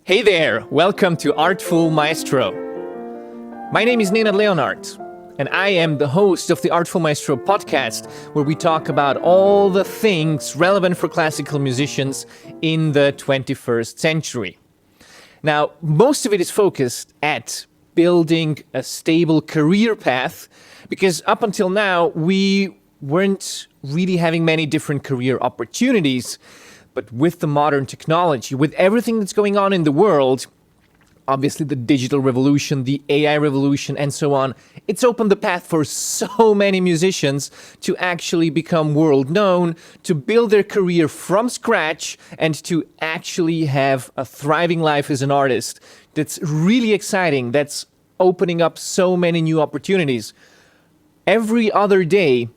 Hey there, welcome to Artful Maestro. My name is Nenad Leonart, and I am the host of the Artful Maestro Podcast, where we talk about all the things relevant for classical musicians in the 21st century. Now, most of it is focused at building a stable career path, because up until now, we weren't really having many different career opportunities. But with the modern technology, with everything that's going on in the world, obviously the digital revolution, the AI revolution, and so on, it's opened the path for so many musicians to actually become world known, to build their career from scratch, and to actually have a thriving life as an artist. That's really exciting. That's opening up so many new opportunities. Every other day,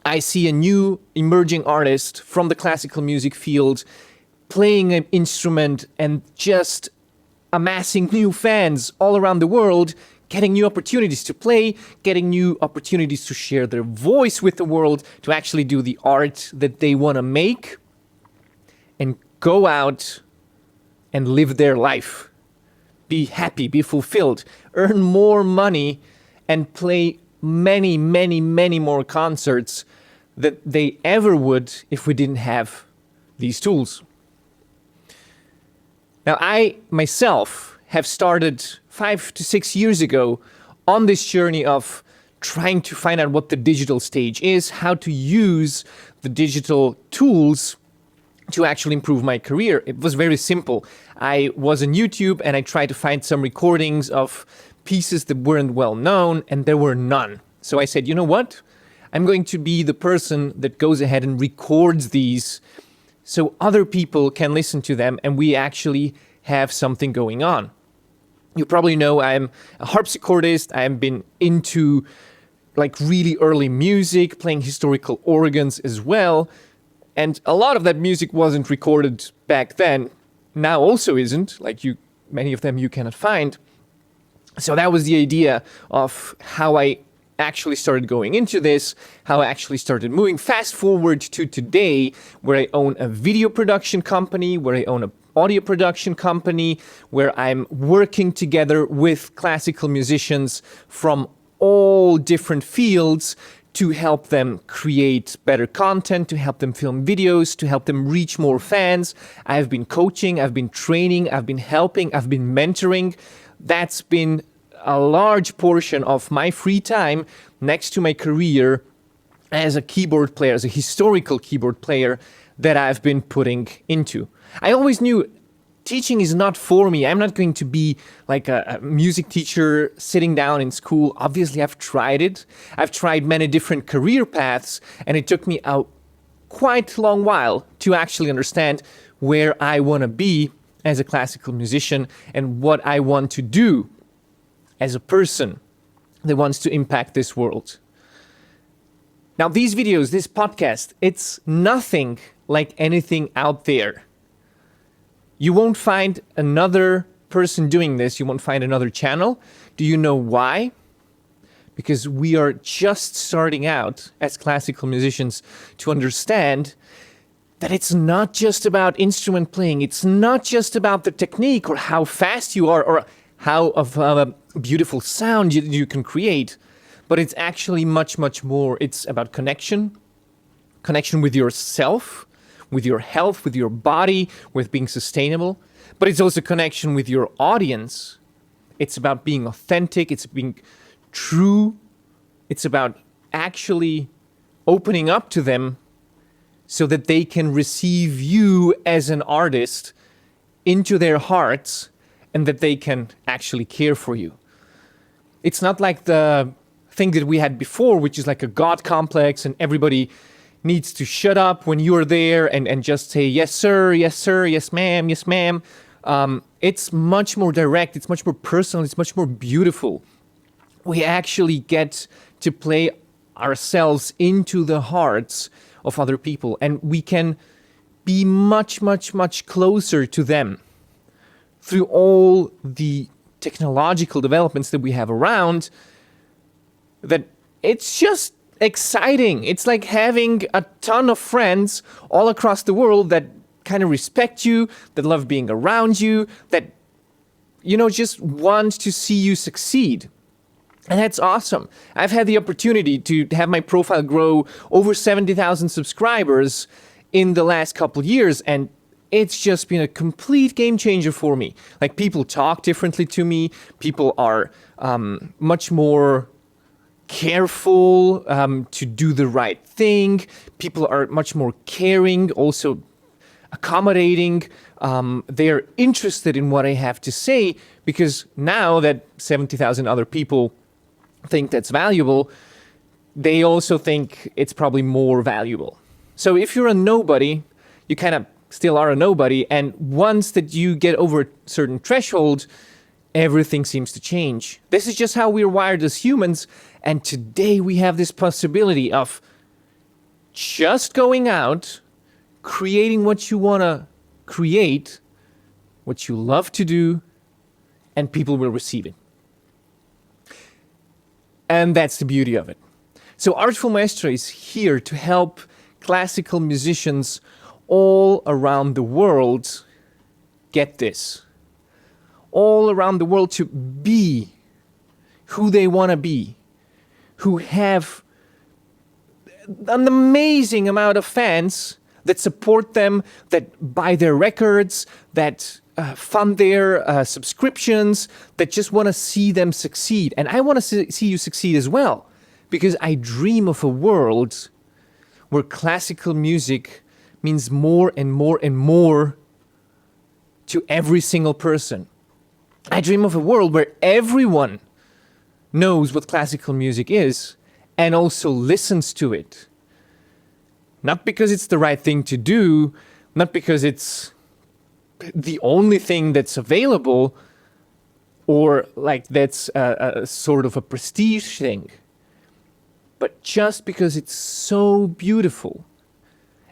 I see a new emerging artist from the classical music field playing an instrument and just amassing new fans all around the world, getting new opportunities to play, getting new opportunities to share their voice with the world, to actually do the art that they want to make, and go out and live their life. Be happy, be fulfilled, earn more money, and play many, many, many more concerts than they ever would if we didn't have these tools. Now, I myself have started 5 to 6 years ago on this journey of trying to find out what the digital stage is, how to use the digital tools to actually improve my career. It was very simple. I was on YouTube and I tried to find some recordings of pieces that weren't well known, and there were none. So I said, you know what? I'm going to be the person that goes ahead and records these so other people can listen to them and we actually have something going on. You probably know I'm a harpsichordist. I've been into really early music, playing historical organs as well. And a lot of that music wasn't recorded back then. Now also isn't, many of them you cannot find. So that was the idea of how I actually started going into this, how I actually started moving. Fast forward to today, where I own a video production company, where I own an audio production company, where I'm working together with classical musicians from all different fields to help them create better content, to help them film videos, to help them reach more fans. I've been coaching, I've been training, I've been helping, I've been mentoring. That's been a large portion of my free time next to my career as a keyboard player, as a historical keyboard player that I've been putting into. I always knew teaching is not for me. I'm not going to be like a music teacher sitting down in school. Obviously, I've tried it. I've tried many different career paths, and it took me a quite long while to actually understand where I want to be as a classical musician and what I want to do as a person that wants to impact this world. Now, these videos, this podcast, it's nothing like anything out there. You won't find another person doing this. You won't find another channel. Do you know why? Because we are just starting out as classical musicians to understand that it's not just about instrument playing. It's not just about the technique or how fast you are or how of a beautiful sound you can create, but it's actually much, much more. It's about connection with yourself, with your health, with your body, with being sustainable, but it's also connection with your audience. It's about being authentic, it's being true, it's about actually opening up to them so that they can receive you as an artist into their hearts and that they can actually care for you. It's not like the thing that we had before, which is like a God complex and everybody needs to shut up when you're there and just say, yes, sir, yes, ma'am, yes, ma'am. It's much more direct, it's much more personal, it's much more beautiful. We actually get to play ourselves into the hearts of other people, and we can be much, much, much closer to them through all the technological developments that we have around, that it's just exciting. It's like having a ton of friends all across the world that kind of respect you, that love being around you, that, just want to see you succeed. And that's awesome. I've had the opportunity to have my profile grow over 70,000 subscribers in the last couple years, and it's just been a complete game changer for me. Like, people talk differently to me. People are much more careful to do the right thing. People are much more caring, also accommodating. They're interested in what I have to say, because now that 70,000 other people think that's valuable, they also think it's probably more valuable. So if you're a nobody, you kind of still are a nobody, and once that you get over a certain threshold, everything seems to change. This is just how we're wired as humans, and today we have this possibility of just going out, creating what you want to create, what you love to do, and people will receive it. And that's the beauty of it. So Artful Maestro is here to help classical musicians all around the world get this. All around the world to be who they want to be, who have an amazing amount of fans that support them, that buy their records, that fund their subscriptions, that just want to see them succeed. And I want to see you succeed as well, because I dream of a world where classical music means more and more and more to every single person. I dream of a world where everyone knows what classical music is and also listens to it. Not because it's the right thing to do, not because it's the only thing that's available, or like that's a sort of a prestige thing, but just because it's so beautiful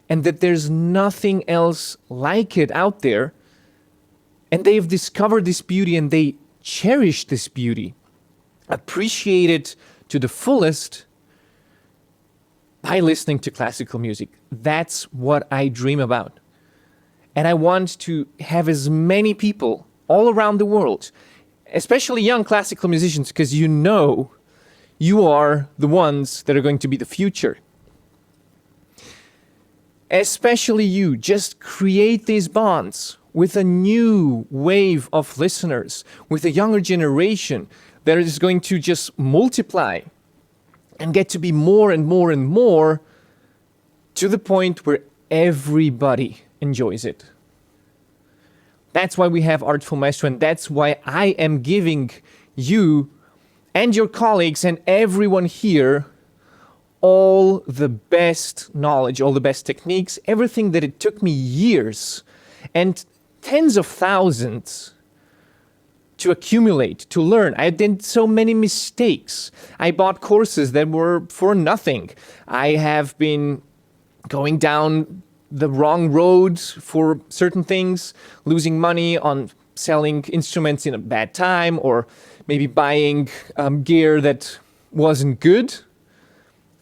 and that there's nothing else like it out there, and they've discovered this beauty and they cherish this beauty, appreciate it to the fullest by listening to classical music. That's what I dream about. And I want to have as many people all around the world, especially young classical musicians, because you are the ones that are going to be the future. Especially you, just create these bonds with a new wave of listeners, with a younger generation that is going to just multiply and get to be more and more and more, to the point where everybody enjoys it. That's why we have Artful Maestro, and that's why I am giving you and your colleagues and everyone here all the best knowledge, all the best techniques, everything that it took me years and tens of thousands to accumulate, to learn. I did so many mistakes. I bought courses that were for nothing. I have been going down the wrong road for certain things, losing money on selling instruments in a bad time, or maybe buying gear that wasn't good,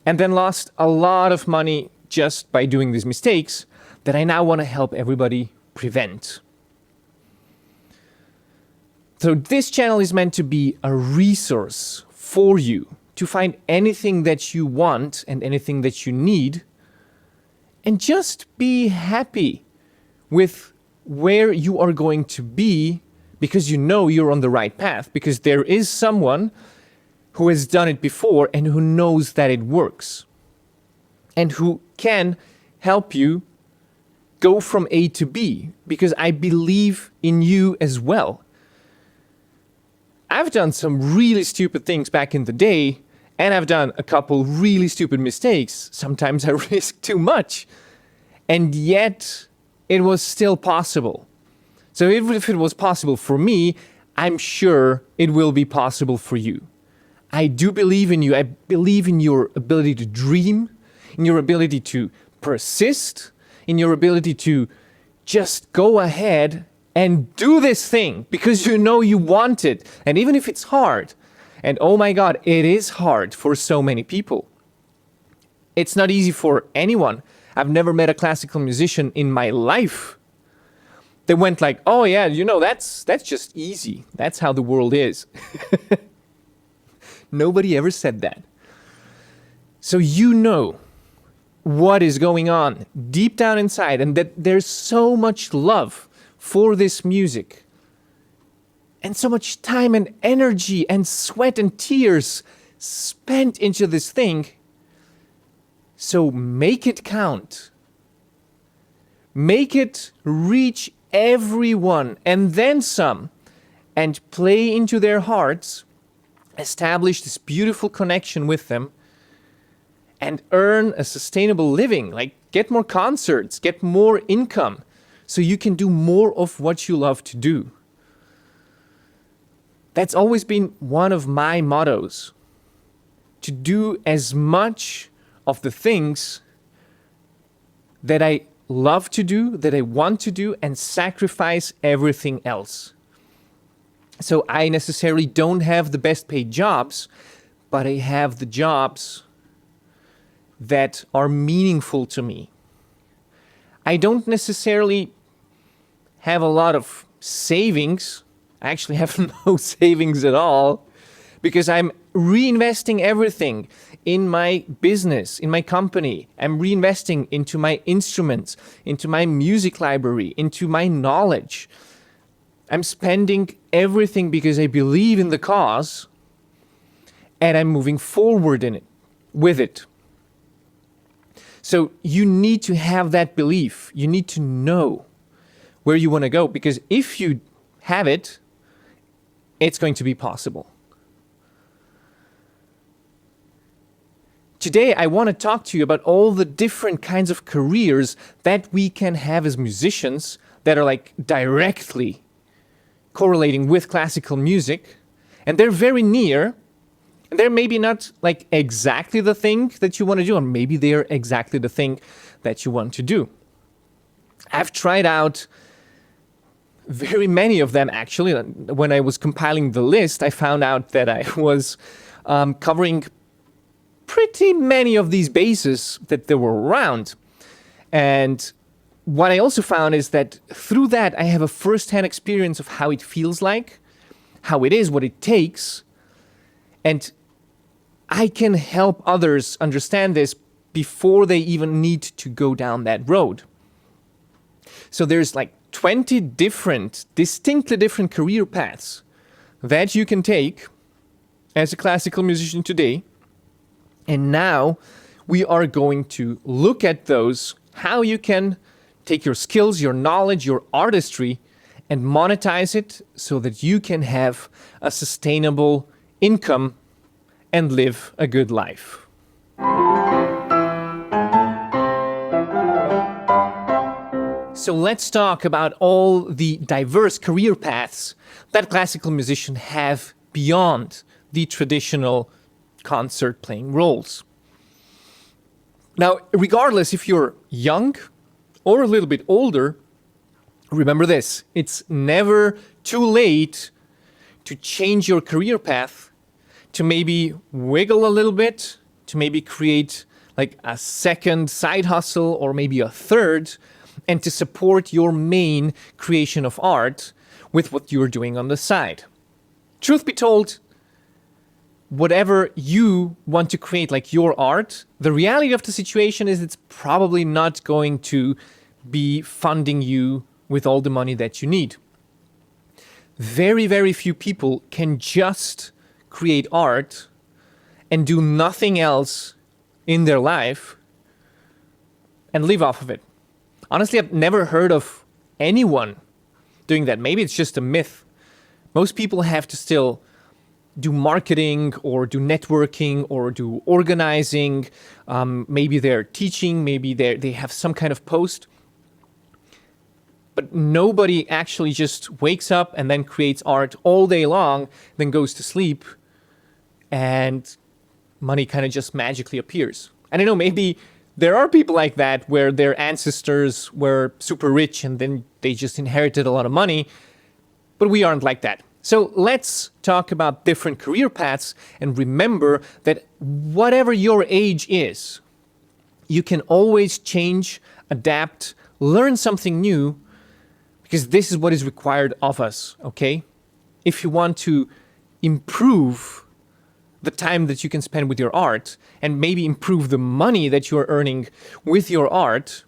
and then lost a lot of money just by doing these mistakes that I now want to help everybody prevent. So this channel is meant to be a resource for you to find anything that you want and anything that you need, and just be happy with where you are going to be, because you know you're on the right path, because there is someone who has done it before and who knows that it works, and who can help you go from A to B, because I believe in you as well. I've done some really stupid things back in the day, and I've done a couple really stupid mistakes. Sometimes I risked too much, and yet it was still possible. So even if it was possible for me, I'm sure it will be possible for you. I do believe in you. I believe in your ability to dream, in your ability to persist, in your ability to just go ahead and do this thing because you know you want it. And even if it's hard, and oh my God, it is hard for so many people. It's not easy for anyone. I've never met a classical musician in my life They went like, oh yeah, that's just easy. That's how the world is. Nobody ever said that. So you know what is going on deep down inside, and that there's so much love for this music, and so much time and energy and sweat and tears spent into this thing. So make it count. Make it reach everyone and then some, and play into their hearts, establish this beautiful connection with them, and earn a sustainable living. Like, get more concerts, get more income, so you can do more of what you love to do. That's always been one of my mottos, to do as much of the things that I love to do, that I want to do, and sacrifice everything else. So I necessarily don't have the best paid jobs, but I have the jobs that are meaningful to me. I don't necessarily have a lot of savings. I actually have no savings at all, because I'm reinvesting everything in my business, in my company. I'm reinvesting into my instruments, into my music library, into my knowledge. I'm spending everything because I believe in the cause, and I'm moving forward in it, with it. So you need to have that belief. You need to know where you want to go, because if you have it, it's going to be possible. Today, I want to talk to you about all the different kinds of careers that we can have as musicians that are like directly correlating with classical music. And they're very near. And they're maybe not like exactly the thing that you want to do, or maybe they're exactly the thing that you want to do. I've tried out very many of them, actually. When I was compiling the list, I found out that I was covering pretty many of these bases that there were around. And what I also found is that through that, I have a first-hand experience of how it feels like, how it is, what it takes, and I can help others understand this before they even need to go down that road. So there's like 20 distinctly different career paths that you can take as a classical musician today. And now we are going to look at those, how you can take your skills, your knowledge, your artistry, and monetize it so that you can have a sustainable income and live a good life. So let's talk about all the diverse career paths that classical musicians have beyond the traditional concert playing roles. Now, regardless if you're young or a little bit older, remember this: it's never too late to change your career path, to maybe wiggle a little bit, to maybe create like a second side hustle or maybe a third, and to support your main creation of art with what you're doing on the side. Truth be told, whatever you want to create, like your art, the reality of the situation is it's probably not going to be funding you with all the money that you need. Very, very few people can just create art and do nothing else in their life and live off of it. Honestly, I've never heard of anyone doing that. Maybe it's just a myth. Most people have to still do marketing or do networking or do organizing. Maybe they're teaching, maybe they have some kind of post. But nobody actually just wakes up and then creates art all day long, then goes to sleep, and money kind of just magically appears. And I know maybe there are people like that where their ancestors were super rich and then they just inherited a lot of money, but we aren't like that. So let's talk about different career paths, and remember that whatever your age is, you can always change, adapt, learn something new, because this is what is required of us, okay? If you want to improve the time that you can spend with your art and maybe improve the money that you are earning with your art,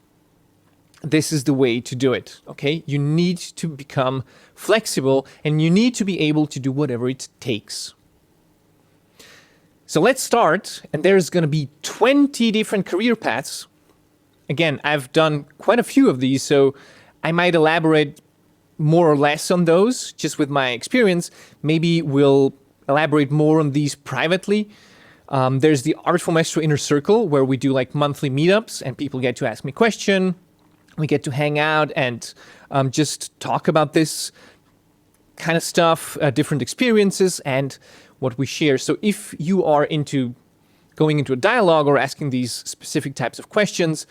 this is the way to do it, okay? You need to become flexible and you need to be able to do whatever it takes. So let's start, and there's going to be 20 different career paths. Again, I've done quite a few of these, so I might elaborate more or less on those just with my experience. Maybe we'll elaborate more on these privately. There's the Artful Maestro Inner Circle, where we do like monthly meetups and people get to ask me questions. We get to hang out and just talk about this kind of stuff, different experiences and what we share. So if you are into going into a dialogue or asking these specific types of questions,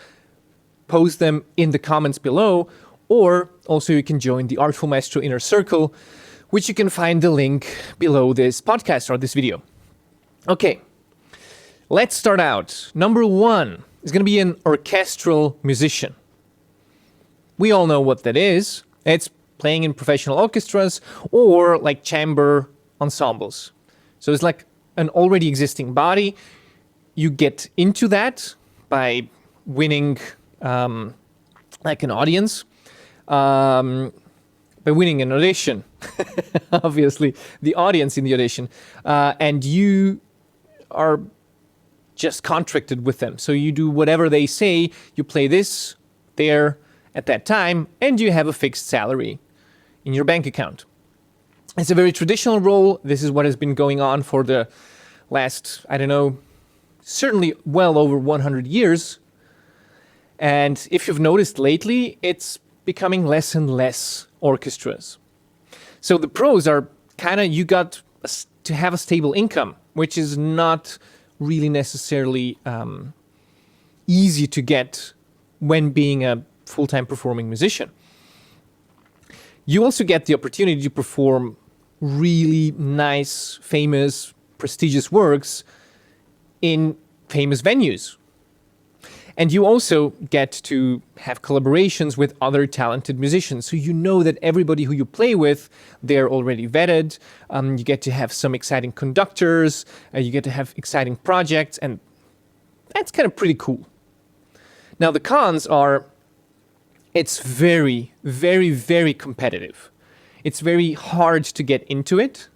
post them in the comments below, or also you can join the Artful Maestro Inner Circle, which you can find the link below this podcast or this video. Okay, let's start out. Number 1 is going to be an orchestral musician. We all know what that is. It's playing in professional orchestras or like chamber ensembles. So it's like an already existing body. You get into that by winning like an audience, by winning an audition, obviously, the audience in the audition, and you are just contracted with them. So you do whatever they say, you play this, there, at that time, and you have a fixed salary in your bank account. It's a very traditional role. This is what has been going on for the last, I don't know, certainly well over 100 years. And if you've noticed lately, it's becoming less and less orchestras. So the pros are kind of, you got to have a stable income, which is not really necessarily easy to get when being a full-time performing musician. You also get the opportunity to perform really nice, famous, prestigious works in famous venues. And you also get to have collaborations with other talented musicians. So you know that everybody who you play with, they're already vetted. You get to have some exciting conductors. You get to have exciting projects. And that's kind of pretty cool. Now, the cons are, it's very, very, very competitive. It's very hard to get into it.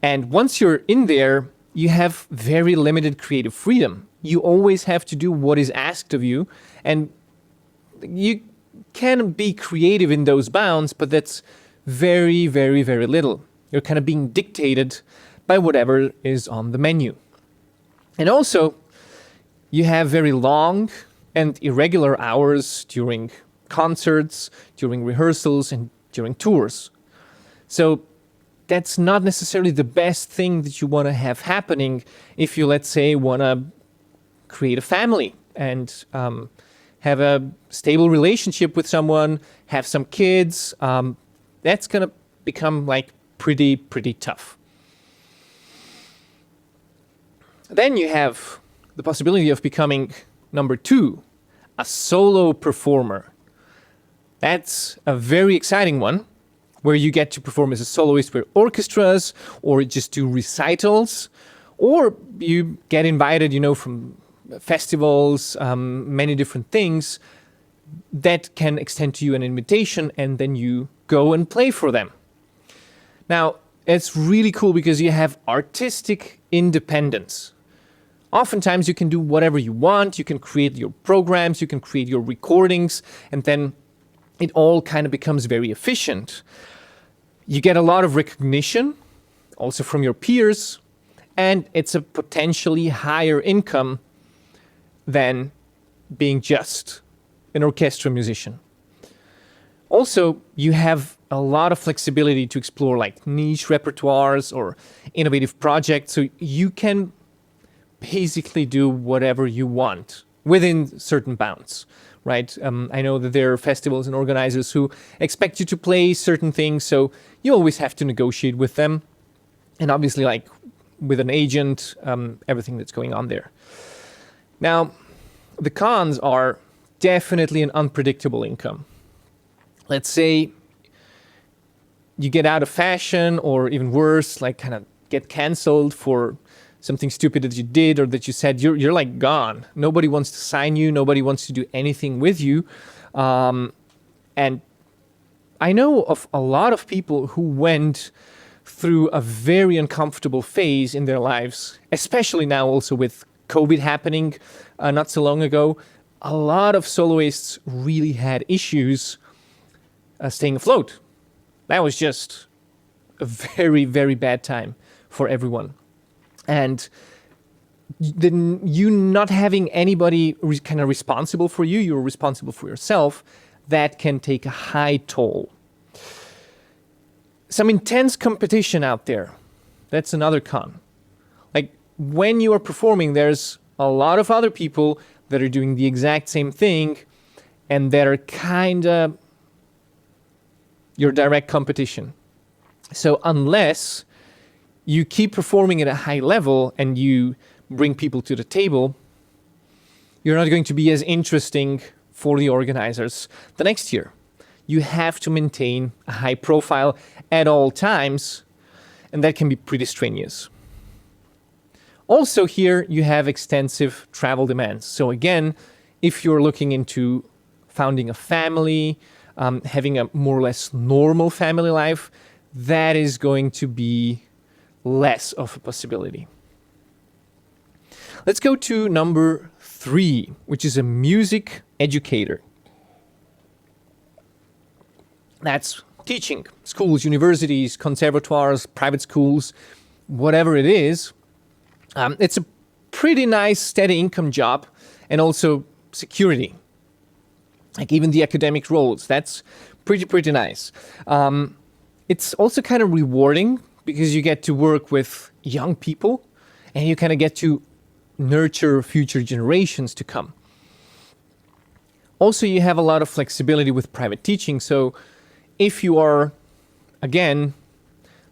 And once you're in there, you have very limited creative freedom. You always have to do what is asked of you. And you can be creative in those bounds, but that's very, very, very little. You're kind of being dictated by whatever is on the menu. And also, you have very long and irregular hours during concerts, during rehearsals, and during tours. So that's not necessarily the best thing that you want to have happening if you, let's say, want to create a family and have a stable relationship with someone, have some kids. That's going to become like pretty tough. Then you have the possibility of becoming number 2, a solo performer. That's a very exciting one, where you get to perform as a soloist with orchestras, or just do recitals, or you get invited, from festivals, many different things that can extend to you an invitation, and then you go and play for them. Now, it's really cool because you have artistic independence. Oftentimes you can do whatever you want, you can create your programs, you can create your recordings, and then it all kind of becomes very efficient. You get a lot of recognition, also from your peers, and it's a potentially higher income than being just an orchestra musician. Also, you have a lot of flexibility to explore like niche repertoires or innovative projects, so you can basically do whatever you want within certain bounds, right? I know that there are festivals and organizers who expect you to play certain things, so you always have to negotiate with them. And obviously, like with an agent, everything that's going on there. Now, the cons are definitely an unpredictable income. let's say you get out of fashion, or even worse, like kind of get canceled for something stupid that you did or that you said, you're like gone. Nobody wants to sign you. Nobody wants to do anything with you. And I know of a lot of people who went through a very uncomfortable phase in their lives, especially now also with COVID happening not so long ago. A lot of soloists really had issues staying afloat. That was just a very, very bad time for everyone. And then you not having anybody kind of responsible for you, you're responsible for yourself, that can take a high toll. Some intense competition out there. That's another con. Like when you are performing, there's a lot of other people that are doing the exact same thing and that are kind of your direct competition. So unless you keep performing at a high level and you bring people to the table, you're not going to be as interesting for the organizers the next year. You have to maintain a high profile at all times, and that can be pretty strenuous. Also here, you have extensive travel demands. So again, if you're looking into founding a family, having a more or less normal family life, that is going to be less of a possibility. Let's go to number 3, which is a music educator. That's teaching schools, universities, conservatoires, private schools, whatever it is. It's a pretty nice steady income job and also security. Like even the academic roles, that's pretty nice. It's also kind of rewarding because you get to work with young people and you kind of get to nurture future generations to come. Also, you have a lot of flexibility with private teaching. So if you are, again,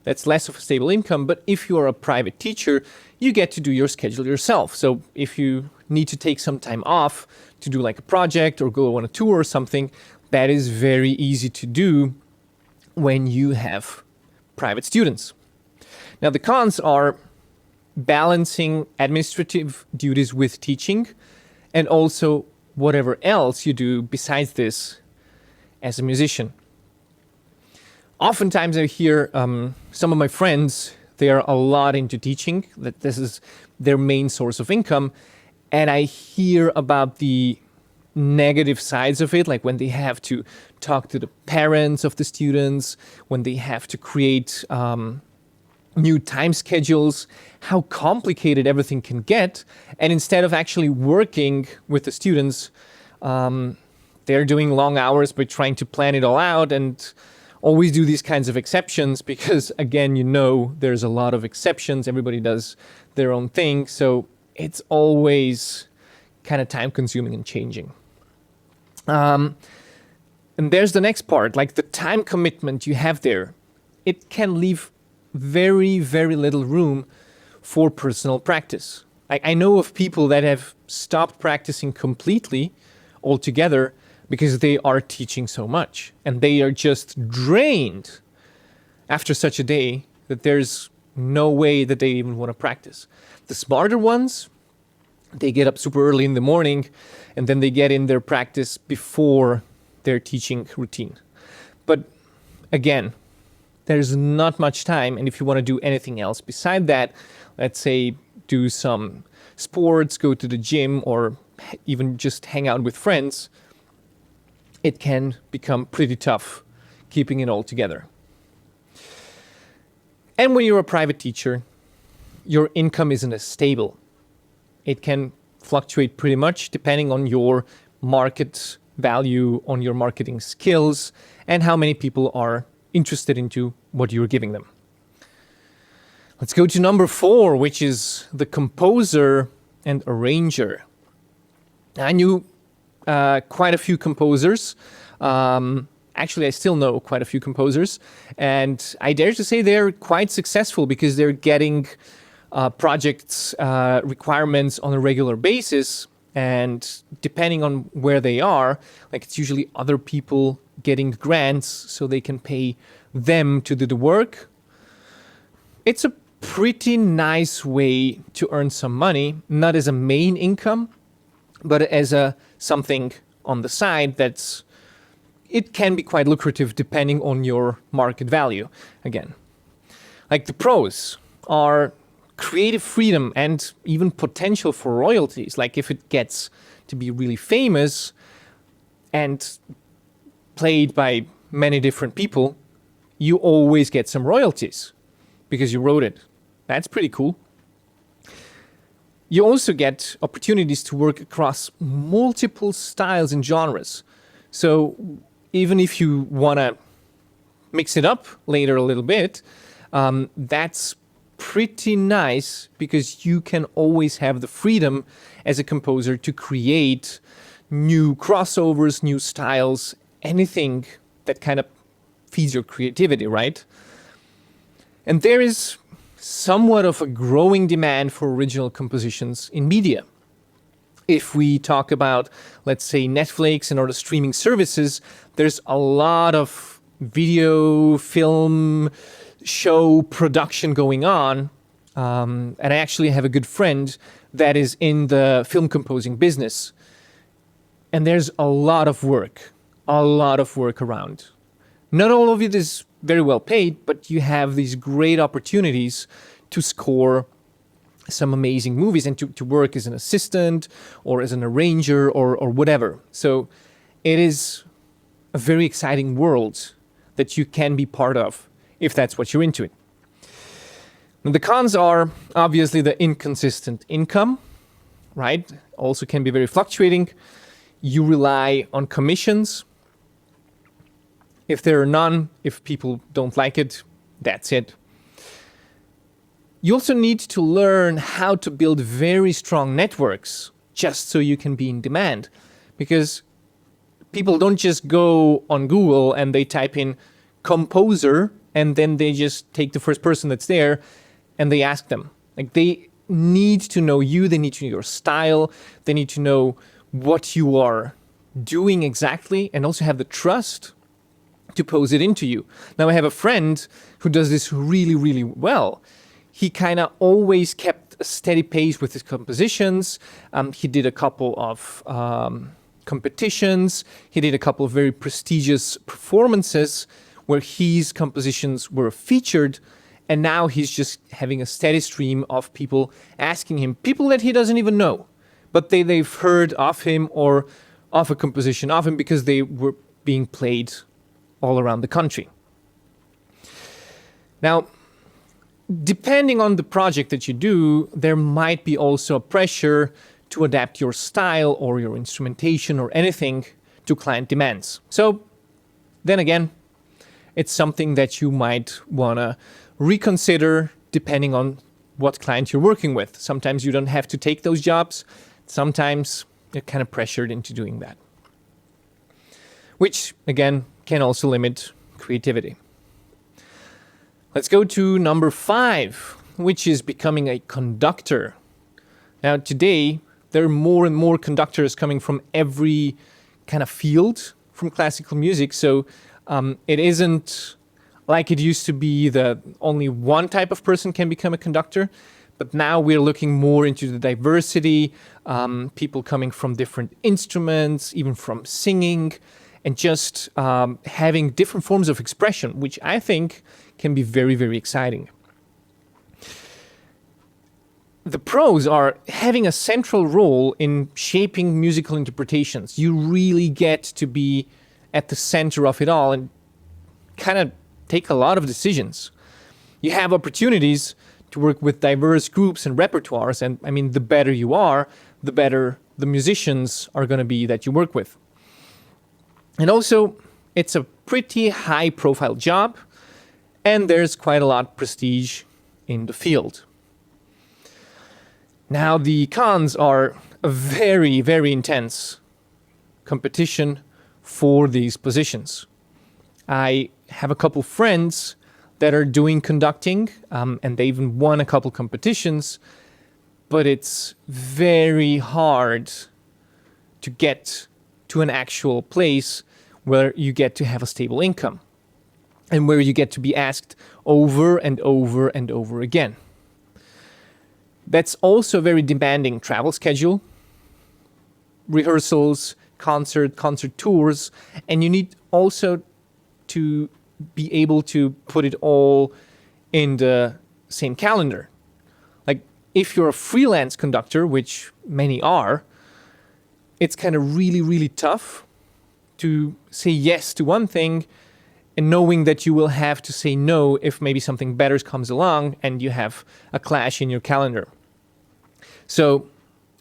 that's less of a stable income, but if you are a private teacher, you get to do your schedule yourself. So if you need to take some time off to do like a project or go on a tour or something, that is very easy to do when you have private students. Now, the cons are balancing administrative duties with teaching and also whatever else you do besides this as a musician. Oftentimes I hear some of my friends, they are a lot into teaching, that this is their main source of income. And I hear about the negative sides of it, like when they have to talk to the parents of the students, when they have to create new time schedules, how complicated everything can get. And instead of actually working with the students, they're doing long hours by trying to plan it all out and always do these kinds of exceptions because, again, there's a lot of exceptions. Everybody does their own thing. So it's always kind of time consuming and changing. And there's the next part, like the time commitment you have there. It can leave very, very little room for personal practice. I know of people that have stopped practicing completely altogether because they are teaching so much and they are just drained after such a day that there's no way that they even want to practice. The smarter ones, they get up super early in the morning and then they get in their practice before their teaching routine. But again, there's not much time. And if you want to do anything else beside that, let's say do some sports, go to the gym, or even just hang out with friends, it can become pretty tough keeping it all together. And when you're a private teacher, your income isn't as stable. It can fluctuate pretty much depending on your market value, on your marketing skills, and how many people are interested into what you're giving them. Let's go to number 4, which is the composer and arranger. I knew quite a few composers. Actually, I still know quite a few composers. And I dare to say they're quite successful because they're getting projects requirements on a regular basis. And depending on where they are, like it's usually other people getting grants so they can pay them to do the work. It's a pretty nice way to earn some money, not as a main income, but as a something on the side it can be quite lucrative depending on your market value. Again, like the pros are creative freedom and even potential for royalties. Like if it gets to be really famous and played by many different people, you always get some royalties because you wrote it. That's pretty cool. You also get opportunities to work across multiple styles and genres. So even if you want to mix it up later a little bit, that's pretty nice because you can always have the freedom as a composer to create new crossovers, new styles, anything that kind of feeds your creativity, right? And there is somewhat of a growing demand for original compositions in media. If we talk about, let's say, Netflix and other streaming services, there's a lot of video, film, show production going on. And I actually have a good friend that is in the film composing business. And there's a lot of work around. Not all of it is very well paid, but you have these great opportunities to score some amazing movies and to work as an assistant or as an arranger or whatever. So it is a very exciting world that you can be part of if that's what you're into it. And the cons are obviously the inconsistent income, right? Also can be very fluctuating. You rely on commissions. If there are none, if people don't like it, that's it. You also need to learn how to build very strong networks just so you can be in demand. Because people don't just go on Google and they type in composer and then they just take the first person that's there and they ask them. Like they need to know you, they need to know your style, they need to know what you are doing exactly and also have the trust to pose it into you. Now I have a friend who does this really, really well. He kind of always kept a steady pace with his compositions. He did a couple of competitions. He did a couple of very prestigious performances where his compositions were featured. And now he's just having a steady stream of people asking him, people that he doesn't even know, but they've heard of him or of a composition of him because they were being played all around the country. Now, depending on the project that you do, there might be also a pressure to adapt your style or your instrumentation or anything to client demands. So then again, it's something that you might want to reconsider depending on what client you're working with. Sometimes you don't have to take those jobs. Sometimes you're kind of pressured into doing that, which again can also limit creativity. Let's go to number 5, which is becoming a conductor. Now today, there are more and more conductors coming from every kind of field from classical music. So it isn't like it used to be that only one type of person can become a conductor. But now we're looking more into the diversity, people coming from different instruments, even from singing, and just having different forms of expression, which I think can be very, very exciting. The pros are having a central role in shaping musical interpretations. You really get to be at the center of it all and kind of take a lot of decisions. You have opportunities to work with diverse groups and repertoires, and I mean, the better you are, the better the musicians are going to be that you work with. And also, it's a pretty high-profile job, and there's quite a lot of prestige in the field. Now, the cons are a very, very intense competition for these positions. I have a couple friends that are doing conducting, and they even won a couple competitions, but it's very hard to get to an actual place where you get to have a stable income and where you get to be asked over and over and over again. That's also a very demanding travel schedule, rehearsals, concert tours, and you need also to be able to put it all in the same calendar. Like if you're a freelance conductor, which many are, it's kind of really, really tough to say yes to one thing and knowing that you will have to say no if maybe something better comes along and you have a clash in your calendar. So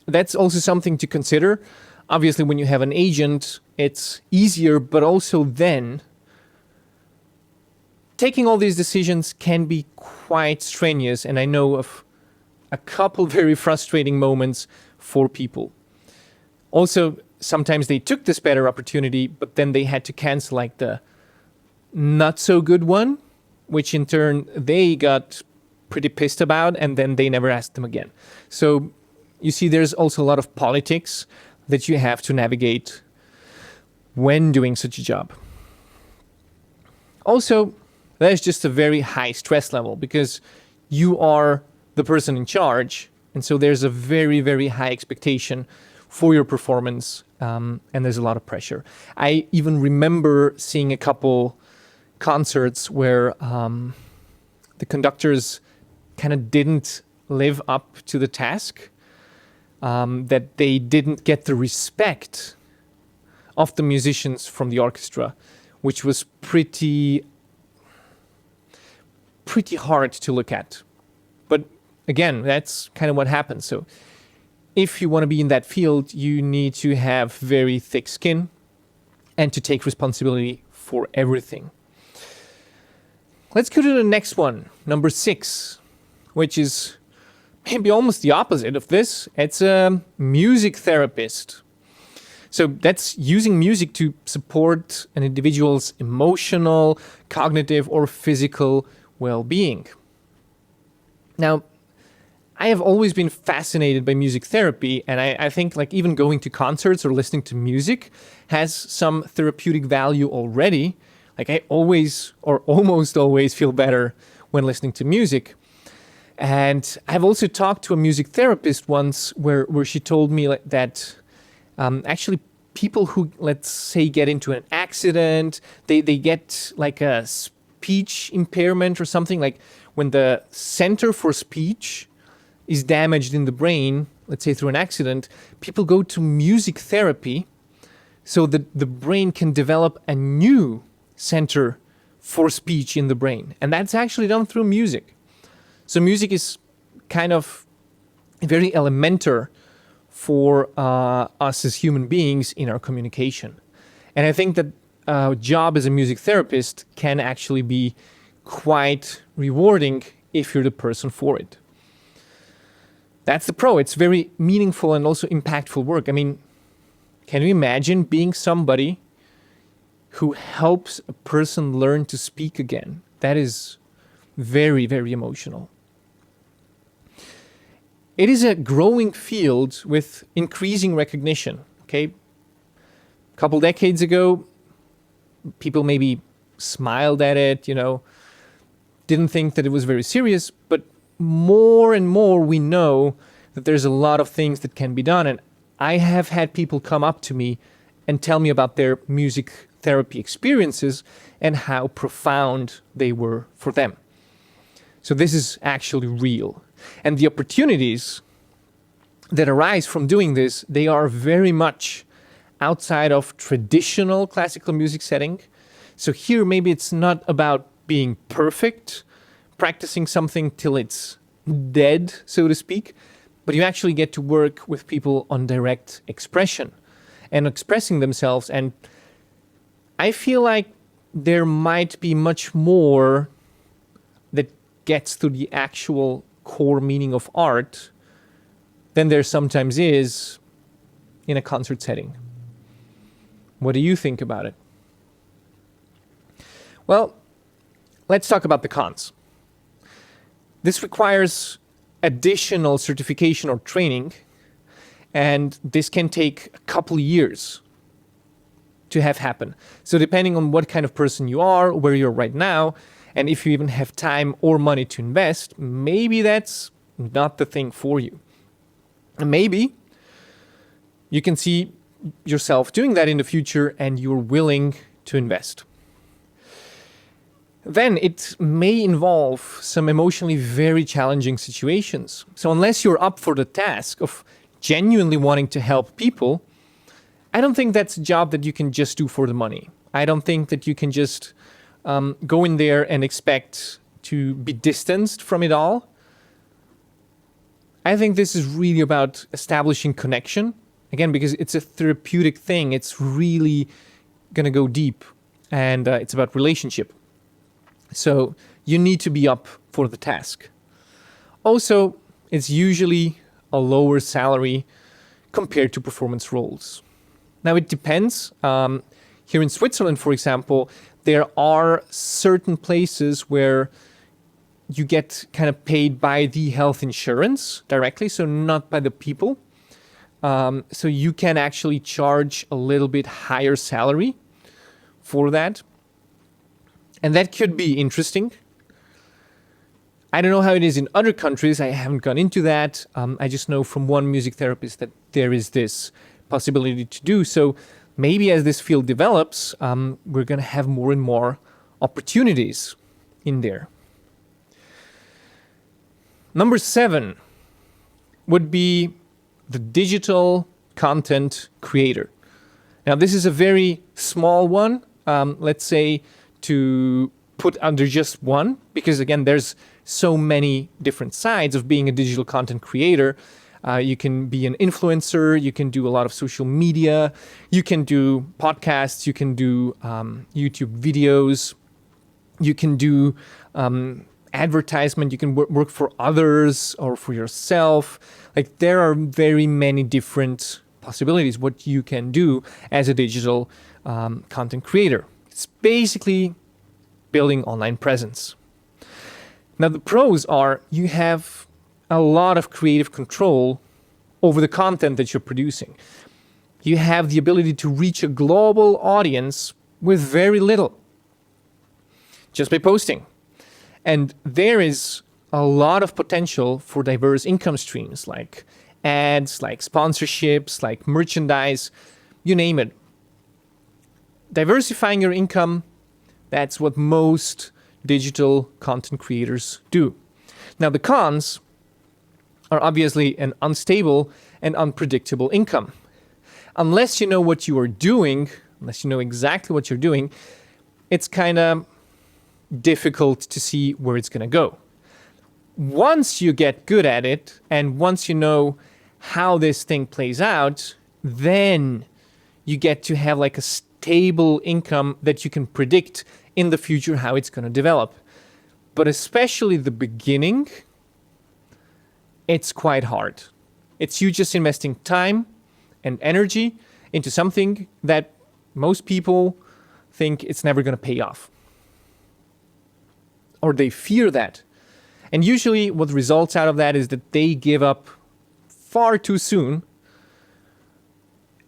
that's also something to consider. Obviously, when you have an agent, it's easier, but also then taking all these decisions can be quite strenuous. And I know of a couple very frustrating moments for people. Also, sometimes they took this better opportunity, but then they had to cancel like the not so good one, which in turn they got pretty pissed about, and then they never asked them again. So you see, there's also a lot of politics that you have to navigate when doing such a job. Also, there's just a very high stress level because you are the person in charge. And so there's a very, very high expectation for your performance, and there's a lot of pressure. I even remember seeing a couple concerts where the conductors kind of didn't live up to the task, that they didn't get the respect of the musicians from the orchestra, which was pretty hard to look at. But again, that's kind of what happens. So if you want to be in that field, you need to have very thick skin and to take responsibility for everything. Let's go to the next one, number 6, which is maybe almost the opposite of this. It's a music therapist. So that's using music to support an individual's emotional, cognitive, or physical well-being. Now, I have always been fascinated by music therapy, and I think like even going to concerts or listening to music has some therapeutic value already. Like I always or almost always feel better when listening to music. And I've also talked to a music therapist once where she told me like that actually people who, let's say, get into an accident, they get like a speech impairment or something, like when the center for speech is damaged in the brain, let's say through an accident, people go to music therapy so that the brain can develop a new center for speech in the brain. And that's actually done through music. So music is kind of very elemental for us as human beings in our communication. And I think that a job as a music therapist can actually be quite rewarding if you're the person for it. That's the pro. It's very meaningful and also impactful work. I mean, can you imagine being somebody who helps a person learn to speak again? That is very, very emotional. It is a growing field with increasing recognition. Okay, a couple decades ago, people maybe smiled at it, didn't think that it was very serious, but more and more we know that there's a lot of things that can be done. And I have had people come up to me and tell me about their music therapy experiences and how profound they were for them. So this is actually real. And the opportunities that arise from doing this, they are very much outside of traditional classical music setting. So here, maybe it's not about being perfect, practicing something till it's dead, so to speak, but you actually get to work with people on direct expression and expressing themselves. And I feel like there might be much more that gets to the actual core meaning of art than there sometimes is in a concert setting. What do you think about it? Well, let's talk about the cons. This requires additional certification or training, and this can take a couple years. to have happen. So depending on what kind of person you are, where you're right now, and if you even have time or money to invest, maybe that's not the thing for you. And maybe you can see yourself doing that in the future and you're willing to invest. Then it may involve some emotionally very challenging situations. So unless you're up for the task of genuinely wanting to help people, I don't think that's a job that you can just do for the money. I don't think that you can just go in there and expect to be distanced from it all. I think this is really about establishing connection. Again, because it's a therapeutic thing, it's really going to go deep, and it's about relationship. So you need to be up for the task. Also, it's usually a lower salary compared to performance roles. Now, it depends. Here in Switzerland, for example, there are certain places where you get kind of paid by the health insurance directly, so not by the people. So you can actually charge a little bit higher salary for that. And that could be interesting. I don't know how it is in other countries. I haven't gone into that. I just know from one music therapist that there is this possibility to do. So maybe as this field develops, we're going to have more and more opportunities in there. Number 7 would be the digital content creator. Now, this is a very small one, let's say, to put under just one, because again, there's so many different sides of being a digital content creator. You can be an influencer, you can do a lot of social media, you can do podcasts, you can do YouTube videos, you can do advertisement, you can work for others or for yourself. Like, there are very many different possibilities what you can do as a digital content creator. It's basically building online presence. Now, the pros are you have a lot of creative control over the content that you're producing. You have the ability to reach a global audience with very little, just by posting. And there is a lot of potential for diverse income streams, like ads, like sponsorships, like merchandise, you name it. Diversifying your income, that's what most digital content creators do. Now, the cons are obviously an unstable and unpredictable income. Unless you know what you are doing, unless you know exactly what you're doing, it's kind of difficult to see where it's going to go. Once you get good at it, and once you know how this thing plays out, then you get to have like a stable income that you can predict in the future how it's going to develop. But especially the beginning, it's quite hard. It's you just investing time and energy into something that most people think it's never going to pay off. Or they fear that. And usually what results out of that is that they give up far too soon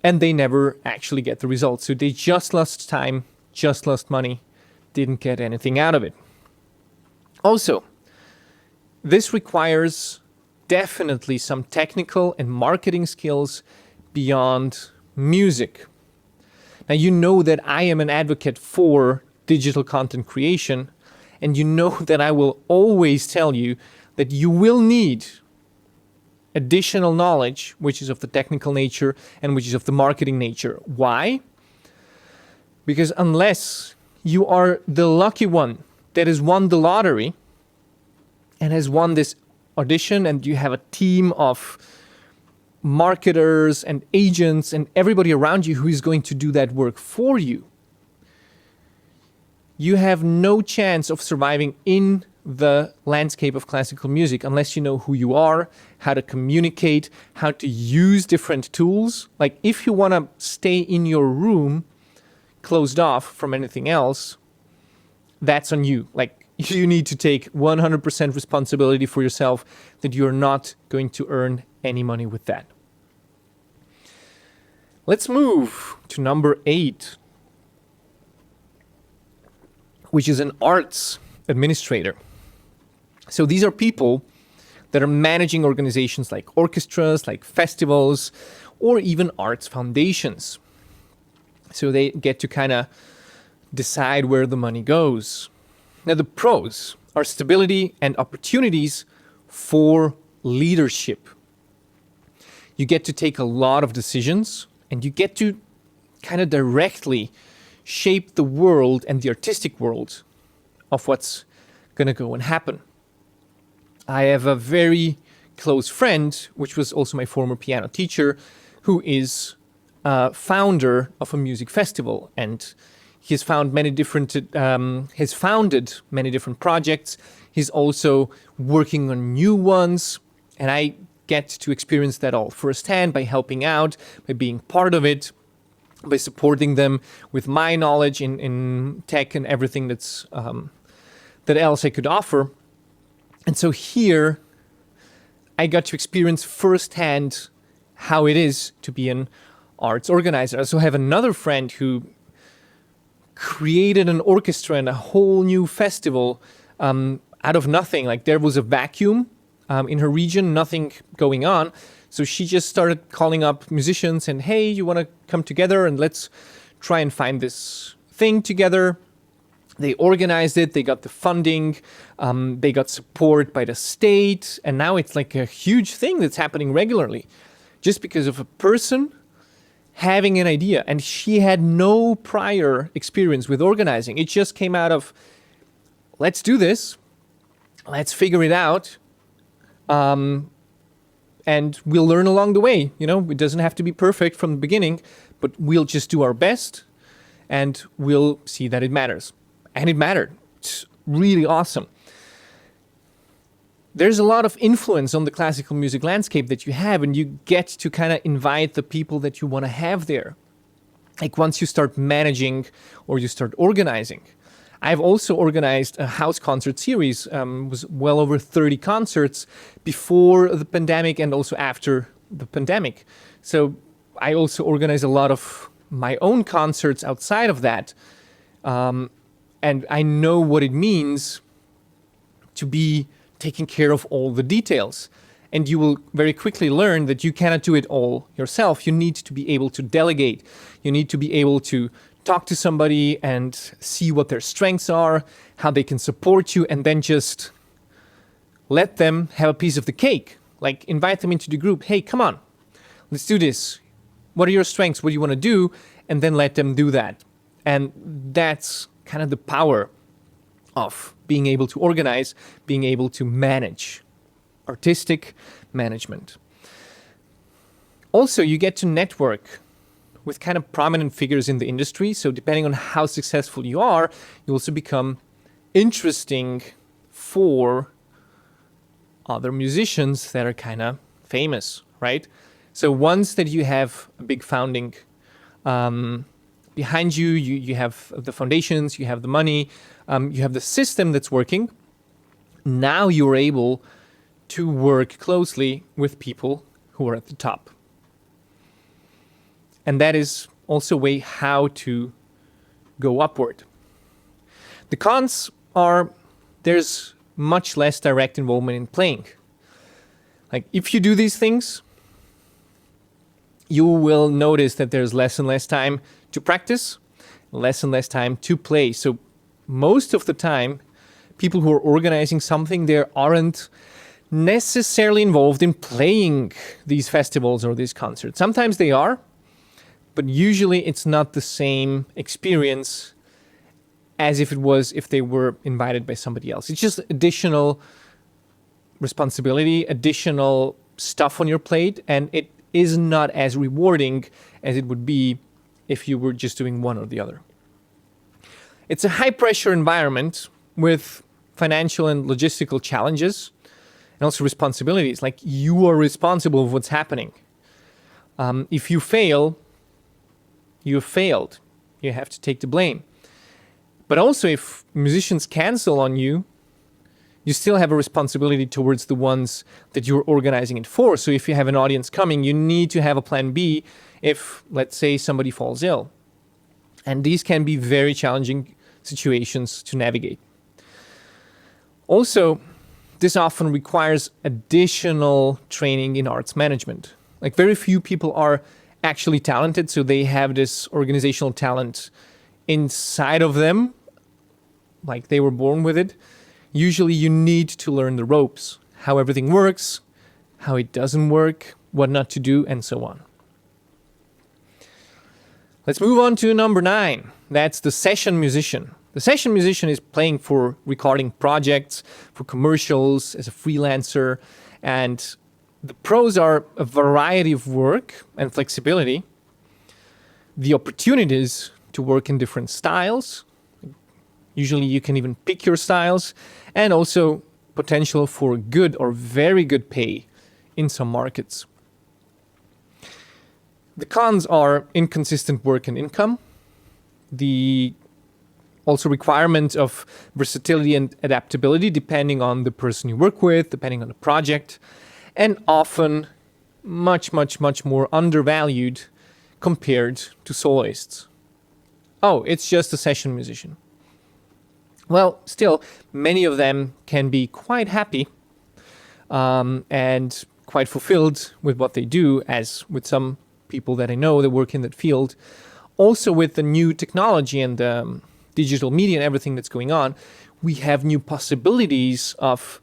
and they never actually get the results. So they just lost time, just lost money, didn't get anything out of it. Also, this requires definitely some technical and marketing skills beyond music. Now, you know that I am an advocate for digital content creation, and you know that I will always tell you that you will need additional knowledge, which is of the technical nature and which is of the marketing nature. Why? Because unless you are the lucky one that has won the lottery and has won this audition, and you have a team of marketers and agents and everybody around you who is going to do that work for you, you have no chance of surviving in the landscape of classical music unless you know who you are, how to communicate, how to use different tools. Like, if you want to stay in your room closed off from anything else, that's on you. Like, you need to take 100% responsibility for yourself that you're not going to earn any money with that. Let's move to number 8. which is an arts administrator. So these are people that are managing organizations like orchestras, like festivals, or even arts foundations. So they get to kind of decide where the money goes. Now, the pros are stability and opportunities for leadership. You get to take a lot of decisions, and you get to kind of directly shape the world and the artistic world of what's going to go and happen. I have a very close friend, which was also my former piano teacher, who is founder of a music festival, and he's founded many different projects. He's also working on new ones, and I get to experience that all firsthand by helping out, by being part of it, by supporting them with my knowledge in tech and everything that else I could offer. And so here, I got to experience firsthand how it is to be an arts organizer. I also have another friend who created an orchestra and a whole new festival out of nothing. Like, there was a vacuum in her region, nothing going on. So she just started calling up musicians and, hey, you want to come together and let's try and find this thing together. They organized it, they got the funding, they got support by the state, and now it's like a huge thing that's happening regularly just because of a person having an idea. And she had no prior experience with organizing. It just came out of, let's do this, let's figure it out, and we'll learn along the way. You know, it doesn't have to be perfect from the beginning, but we'll just do our best, and we'll see that it matters. And it mattered. It's really awesome. There's a lot of influence on the classical music landscape that you have, and you get to kind of invite the people that you want to have there. Like, once you start managing or you start organizing. I've also organized a house concert series. Was well over 30 concerts before the pandemic and also after the pandemic. So I also organize a lot of my own concerts outside of that. And I know what it means to be taking care of all the details. And you will very quickly learn that you cannot do it all yourself. You need to be able to delegate. You need to be able to talk to somebody and see what their strengths are, how they can support you, and then just let them have a piece of the cake. Like, invite them into the group. Hey, come on, let's do this. What are your strengths? What do you want to do? And then let them do that. And that's kind of the power of being able to organize, being able to manage, artistic management. Also, you get to network with kind of prominent figures in the industry. So depending on how successful you are, you also become interesting for other musicians that are kind of famous, right? So once that you have a big founding behind you, you have the foundations, you have the money, you have the system that's working. Now you're able to work closely with people who are at the top. And that is also a way how to go upward. The cons are there's much less direct involvement in playing. Like, if you do these things, you will notice that there's less and less time to practice, less and less time to play. So most of the time, people who are organizing something, they aren't necessarily involved in playing these festivals or these concerts. Sometimes they are, but usually it's not the same experience as if it was if they were invited by somebody else. It's just additional responsibility, additional stuff on your plate, and it is not as rewarding as it would be if you were just doing one or the other. It's a high-pressure environment with financial and logistical challenges and also responsibilities. Like, you are responsible for what's happening. If you fail, you have failed. You have to take the blame. But also, if musicians cancel on you, you still have a responsibility towards the ones that you're organizing it for. So if you have an audience coming, you need to have a plan B if, let's say, somebody falls ill. And these can be very challenging situations to navigate. Also, this often requires additional training in arts management. Like, very few people are actually talented, so they have this organizational talent inside of them, like they were born with it. Usually you need to learn the ropes, how everything works, how it doesn't work, what not to do, and so on. Let's move on to number 9. That's the session musician. The session musician is playing for recording projects, for commercials, as a freelancer, and the pros are a variety of work and flexibility, the opportunities to work in different styles. Usually you can even pick your styles, and also potential for good or very good pay in some markets. The cons are inconsistent work and income, the also requirement of versatility and adaptability depending on the person you work with, depending on the project, and often much more undervalued compared to soloists. Oh, it's just a session musician. Well, still, many of them can be quite happy and quite fulfilled with what they do, as with some people that I know that work in that field. Also, with the new technology and digital media and everything that's going on, we have new possibilities of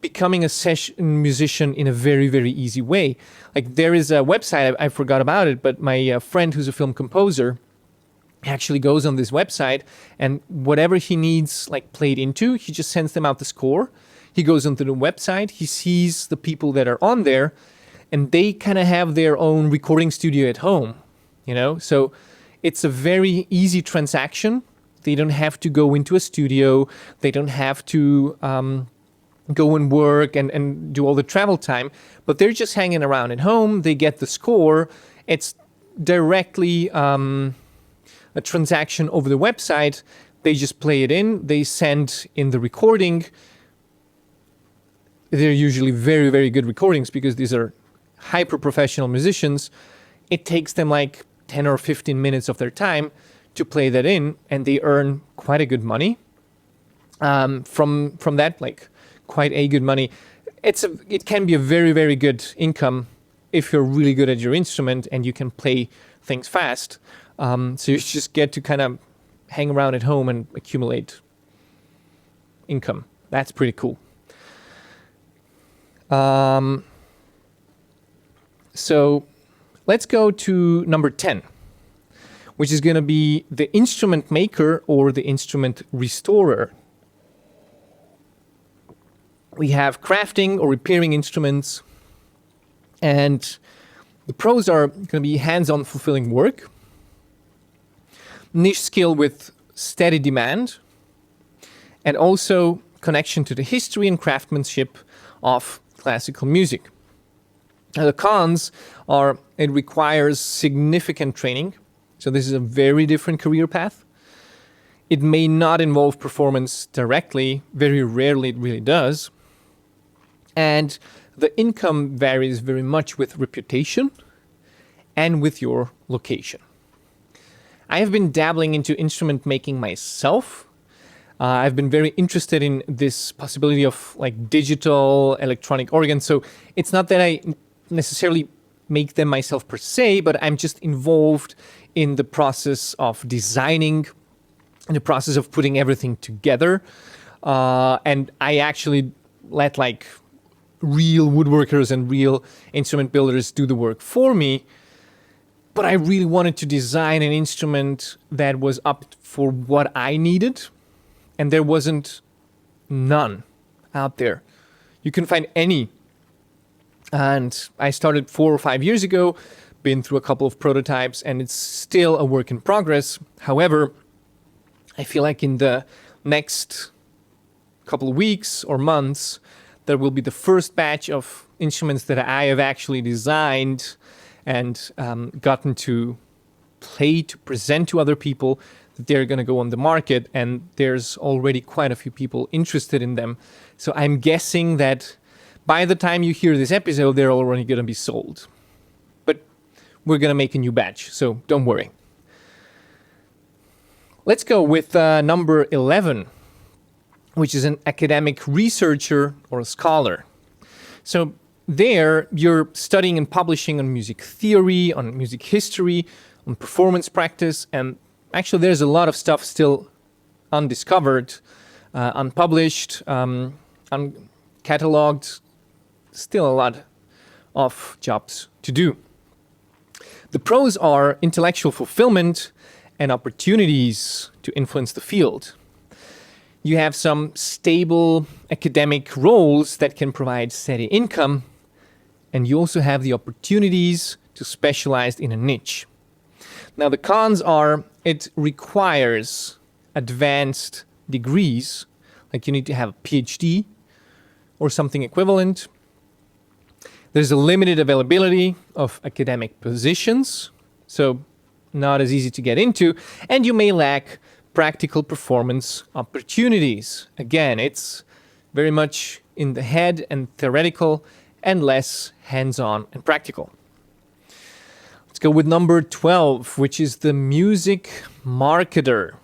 becoming a session musician in a very, very easy way. Like, there is a website, I forgot about it, but my friend who's a film composer actually goes on this website, and whatever he needs like played into, he just sends them out the score. He goes onto the website, he sees the people that are on there, and they kind of have their own recording studio at home, you know? So it's a very easy transaction. They don't have to go into a studio. They don't have to go and work and do all the travel time, but they're just hanging around at home. They get the score. It's directly a transaction over the website. They just play it in. They send in the recording. They're usually very, very good recordings because these are hyper-professional musicians. It takes them like 10 or 15 minutes of their time to play that in, and they earn quite a good money from that, like quite a good money. It can be a very, very good income if you're really good at your instrument and you can play things fast. So you just get to kind of hang around at home and accumulate income. That's pretty cool. So let's go to number 10, which is going to be the instrument maker or the instrument restorer. We have crafting or repairing instruments, and the pros are going to be hands-on fulfilling work, niche skill with steady demand, and also connection to the history and craftsmanship of classical music. Now, the cons are it requires significant training, so this is a very different career path. It may not involve performance directly, very rarely it really does. And the income varies very much with reputation and with your location. I have been dabbling into instrument making myself. I've been very interested in this possibility of like digital electronic organs. So it's not that I necessarily make them myself per se, but I'm just involved in the process of designing, in the process of putting everything together. And I actually let like real woodworkers and real instrument builders do the work for me. But I really wanted to design an instrument that was up for what I needed. And there wasn't none out there. You can find any. And I started 4 or 5 years ago, been through a couple of prototypes, and it's still a work in progress. However, I feel like in the next couple of weeks or months, there will be the first batch of instruments that I have actually designed and gotten to play, to present to other people, that they're going to go on the market, and there's already quite a few people interested in them. So I'm guessing that by the time you hear this episode, they're already going to be sold. But we're going to make a new batch, so don't worry. Let's go with number 11, which is an academic researcher or a scholar. So there, you're studying and publishing on music theory, on music history, on performance practice, and actually there's a lot of stuff still undiscovered, unpublished, uncatalogued, still a lot of jobs to do. The pros are intellectual fulfillment and opportunities to influence the field. You have some stable academic roles that can provide steady income, and you also have the opportunities to specialize in a niche. Now, the cons are it requires advanced degrees, like you need to have a PhD or something equivalent. There's a limited availability of academic positions, so not as easy to get into, and you may lack practical performance opportunities. Again, it's very much in the head and theoretical and less hands-on and practical. Let's go with number 12, which is the music marketer.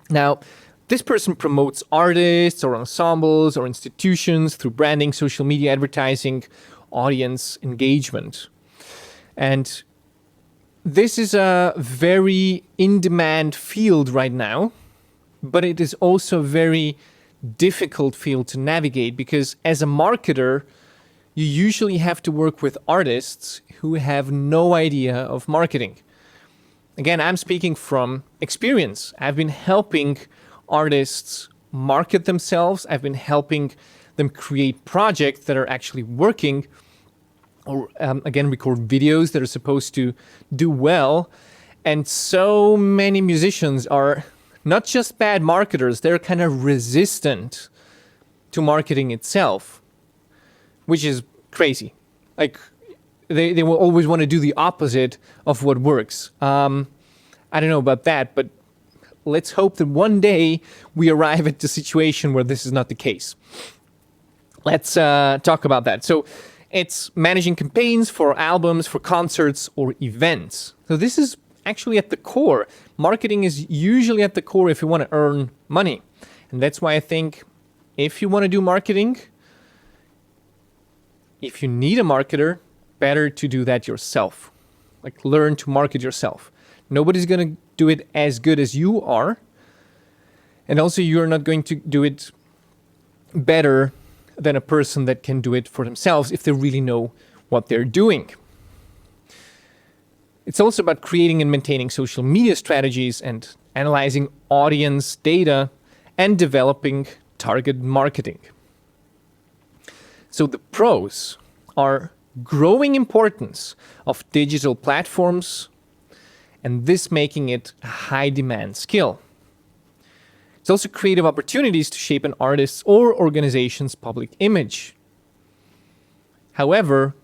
Now, this person promotes artists or ensembles or institutions through branding, social media advertising, audience engagement. And this is a very in-demand field right now, but it is also a very difficult field to navigate because as a marketer, you usually have to work with artists who have no idea of marketing. Again, I'm speaking from experience. I've been helping artists market themselves. I've been helping them create projects that are actually working, or again, record videos that are supposed to do well. And so many musicians are not just bad marketers, they're kind of resistant to marketing itself, which is crazy. Like, they will always want to do the opposite of what works. I don't know about that, but let's hope that one day we arrive at the situation where this is not the case. Let's talk about that. So it's managing campaigns for albums, for concerts, or events. So this is actually at the core. Marketing is usually at the core if you want to earn money. And that's why I think if you want to do marketing, if you need a marketer, better to do that yourself. Like, learn to market yourself. Nobody's going to do it as good as you are. And also, you're not going to do it better than a person that can do it for themselves if they really know what they're doing. It's also about creating and maintaining social media strategies and analyzing audience data and developing target marketing. So the pros are growing importance of digital platforms, and this making it a high demand skill. It's also creative opportunities to shape an artist's or organization's public image. However,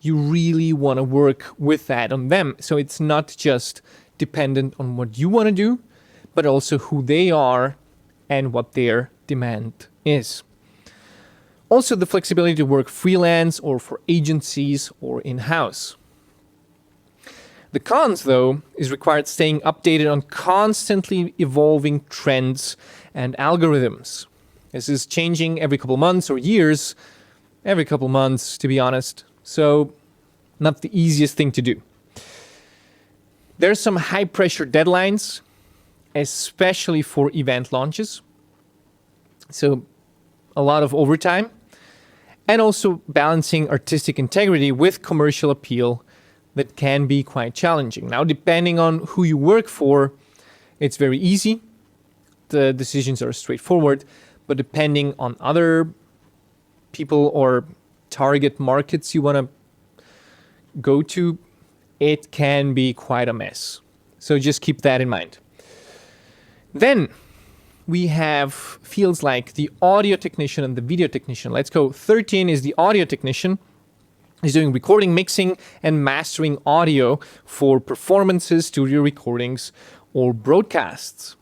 you really want to work with that on them. So it's not just dependent on what you want to do, but also who they are and what their demand is. Also, the flexibility to work freelance or for agencies or in-house. The cons, though, is required staying updated on constantly evolving trends and algorithms. This is changing every couple months or years, every couple months, to be honest. So, not the easiest thing to do. There's some high-pressure deadlines, especially for event launches. So, a lot of overtime. And also balancing artistic integrity with commercial appeal that can be quite challenging. Now, depending on who you work for, it's very easy. The decisions are straightforward. But depending on other people or target markets you want to go to, it can be quite a mess. So just keep that in mind. Then we have fields like the audio technician and the video technician. Let's go. 13 is the audio technician. He's doing recording, mixing, and mastering audio for performances, studio recordings, or broadcasts.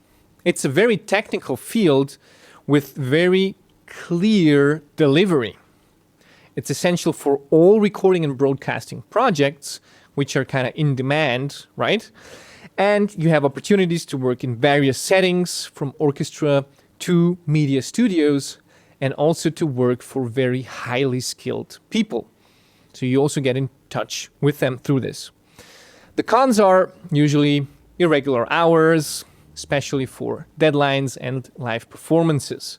It's a very technical field with very clear delivery. It's essential for all recording and broadcasting projects, which are kind of in demand, right? And you have opportunities to work in various settings, from orchestra to media studios, and also to work for very highly skilled people. So you also get in touch with them through this. The cons are usually irregular hours, especially for deadlines and live performances.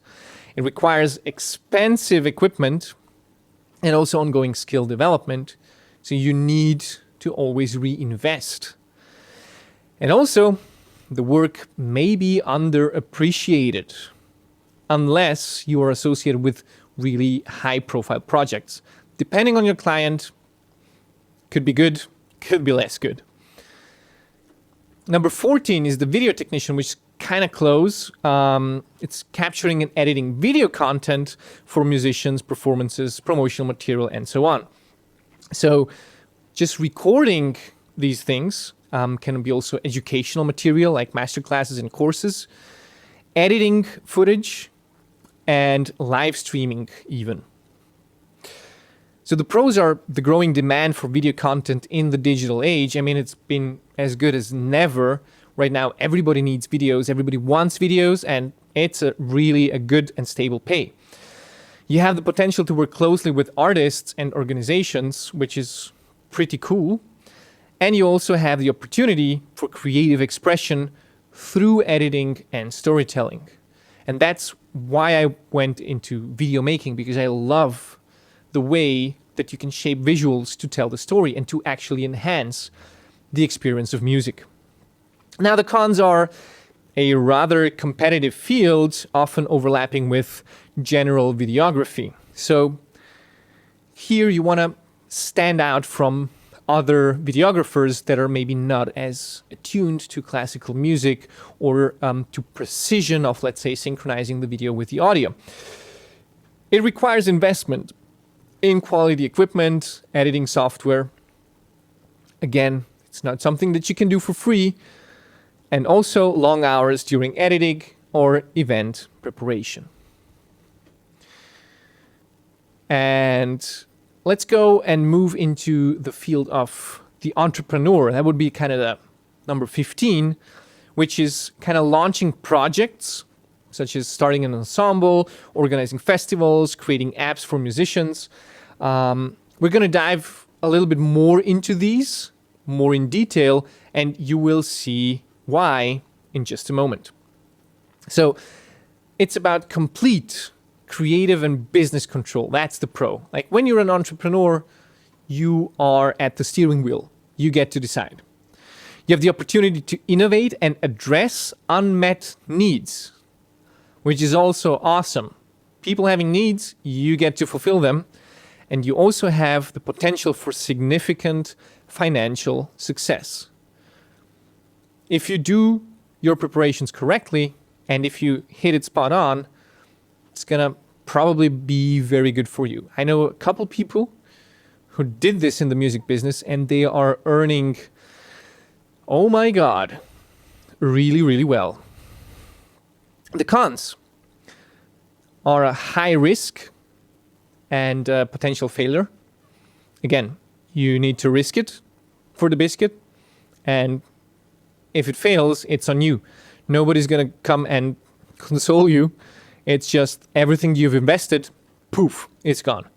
It requires expensive equipment and also ongoing skill development. So you need to always reinvest. And also, the work may be underappreciated unless you are associated with really high-profile projects. Depending on your client, could be good, could be less good. Number 14 is the video technician, which is kind of close. It's capturing and editing video content for musicians, performances, promotional material, and so on. So just recording these things can be also educational material like masterclasses and courses, editing footage, and live streaming even. So the pros are the growing demand for video content in the digital age. I mean, it's been as good as never. Right now, everybody needs videos, everybody wants videos, and it's really a good and stable pay. You have the potential to work closely with artists and organizations, which is pretty cool. And you also have the opportunity for creative expression through editing and storytelling. And that's why I went into video making, because I love the way that you can shape visuals to tell the story and to actually enhance the experience of music. Now, the cons are a rather competitive field, often overlapping with general videography. So here you want to stand out from other videographers that are maybe not as attuned to classical music or to precision of, let's say, synchronizing the video with the audio. It requires investment in quality equipment, editing software. Again, it's not something that you can do for free. And also long hours during editing or event preparation. And let's go and move into the field of the entrepreneur. That would be kind of the number 15, which is kind of launching projects, such as starting an ensemble, organizing festivals, creating apps for musicians. We're going to dive a little bit more into these, more in detail, and you will see why in just a moment. So it's about complete creative and business control. That's the pro. Like when you're an entrepreneur, you are at the steering wheel. You get to decide. You have the opportunity to innovate and address unmet needs, which is also awesome. People having needs, you get to fulfill them. And you also have the potential for significant financial success. If you do your preparations correctly, and if you hit it spot on, it's going to probably be very good for you. I know a couple people who did this in the music business, and they are earning, oh my God, really, really well. The cons are a high risk and potential failure. Again, you need to risk it for the biscuit, and if it fails, it's on you. Nobody's going to come and console you. It's just everything you've invested, poof, it's gone.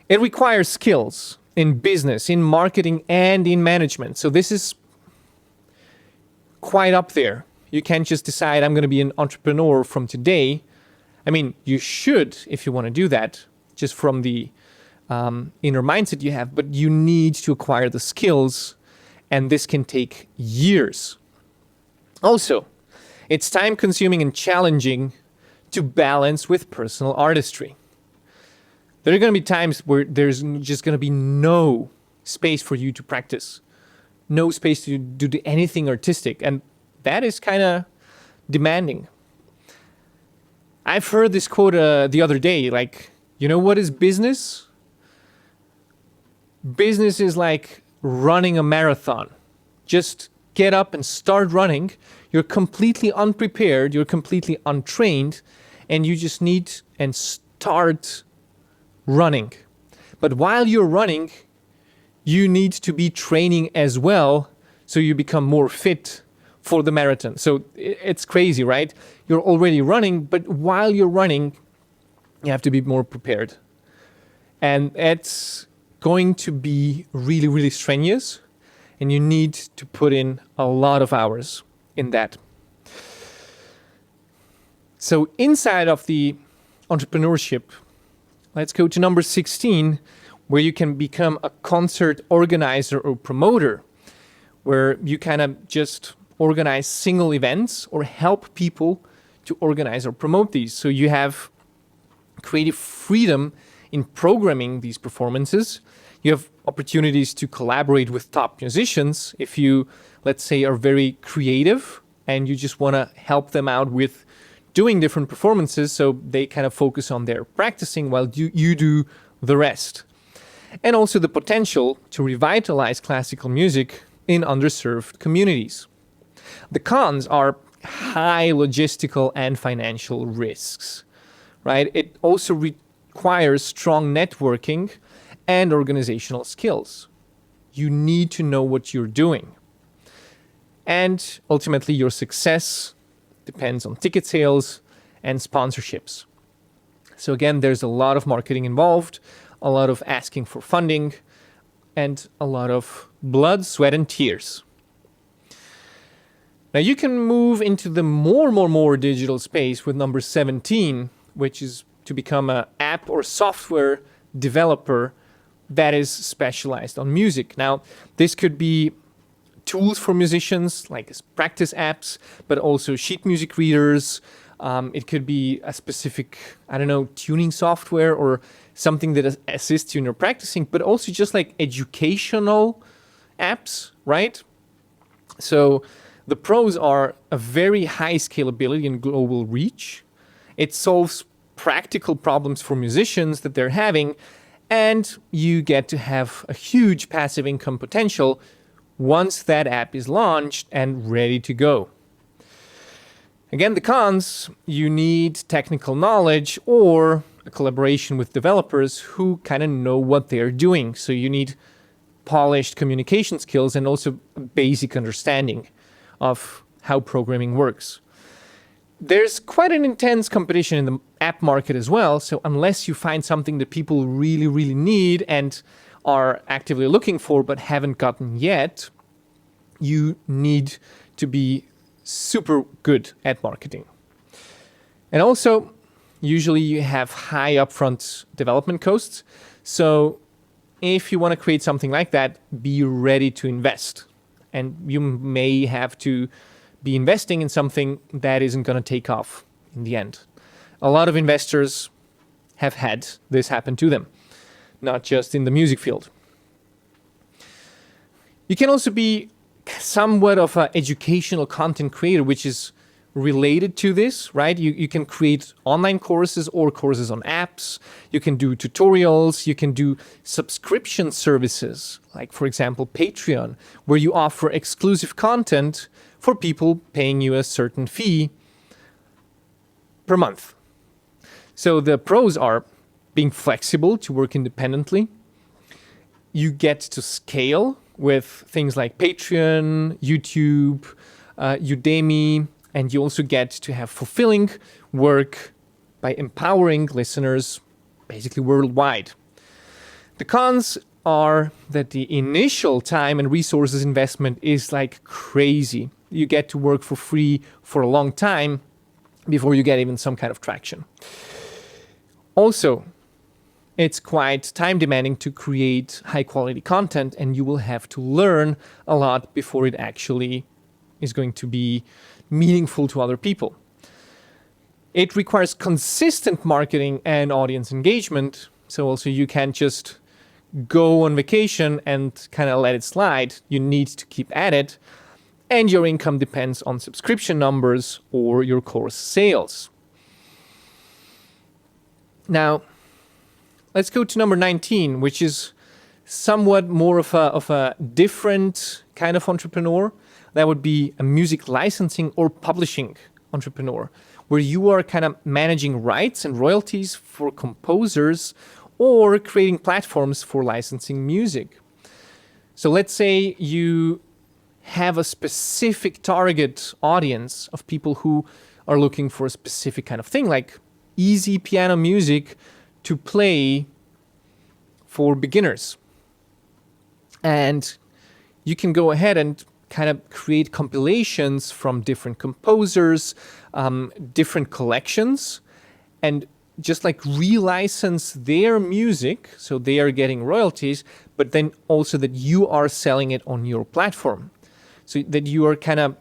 It requires skills in business, in marketing, and in management. So this is quite up there. You can't just decide, I'm going to be an entrepreneur from today. I mean, you should, if you want to do that, just from the inner mindset you have, but you need to acquire the skills, and this can take years. Also, it's time-consuming and challenging to balance with personal artistry. There are going to be times where there's just going to be no space for you to practice, no space to do anything artistic, and that is kind of demanding. I've heard this quote the other day, like, you know what is business? Business is like running a marathon. Just get up and start running. You're completely unprepared, you're completely untrained, and you just need and start running. But while you're running, you need to be training as well so you become more fit for the marathon. So it's crazy, right? You're already running, but while you're running, you have to be more prepared. And it's going to be really, really strenuous, and you need to put in a lot of hours in that. So inside of the entrepreneurship, let's go to number 16, where you can become a concert organizer or promoter, where you kind of just organize single events or help people to organize or promote these. So you have creative freedom in programming these performances. You have opportunities to collaborate with top musicians if you, let's say, are very creative and you just want to help them out with doing different performances, so they kind of focus on their practicing while you do the rest. And also the potential to revitalize classical music in underserved communities. The cons are high logistical and financial risks, right? It also requires strong networking and organizational skills. You need to know what you're doing. And ultimately, your success depends on ticket sales and sponsorships. So again, there's a lot of marketing involved, a lot of asking for funding, and a lot of blood, sweat, and tears. Now you can move into the more digital space with number 17, which is to become an app or software developer that is specialized on music. Now, this could be tools for musicians, like practice apps, but also sheet music readers. It could be a specific, tuning software or something that assists you in your practicing, but also just like educational apps, right? So the pros are a very high scalability and global reach. It solves practical problems for musicians that they're having, and you get to have a huge passive income potential once that app is launched and ready to go. Again, the cons, you need technical knowledge or a collaboration with developers who kind of know what they're doing. So you need polished communication skills and also a basic understanding of how programming works. There's quite an intense competition in the app market as well. So unless you find something that people really, really need and are actively looking for but haven't gotten yet, you need to be super good at marketing. And also, usually you have high upfront development costs. So if you want to create something like that, be ready to invest. And you may have to be investing in something that isn't going to take off in the end. A lot of investors have had this happen to them, not just in the music field. You can also be somewhat of an educational content creator, which is related to this, right? You can create online courses or courses on apps. You can do tutorials. You can do subscription services, like, for example, Patreon, where you offer exclusive content for people paying you a certain fee per month. So the pros are being flexible to work independently. You get to scale with things like Patreon, YouTube, Udemy, and you also get to have fulfilling work by empowering listeners basically worldwide. The cons are that the initial time and resources investment is like crazy. You get to work for free for a long time before you get even some kind of traction. Also, it's quite time demanding to create high quality content, and you will have to learn a lot before it actually is going to be meaningful to other people. It requires consistent marketing and audience engagement. So also you can't just go on vacation and kind of let it slide. You need to keep at it. And your income depends on subscription numbers or your course sales. Now, let's go to number 19, which is somewhat more of a different kind of entrepreneur. That would be a music licensing or publishing entrepreneur, where you are kind of managing rights and royalties for composers or creating platforms for licensing music. So let's say you have a specific target audience of people who are looking for a specific kind of thing, like easy piano music to play for beginners. And you can go ahead and kind of create compilations from different composers, different collections, and just like relicense their music, so they are getting royalties, but then also that you are selling it on your platform, so that you are kind of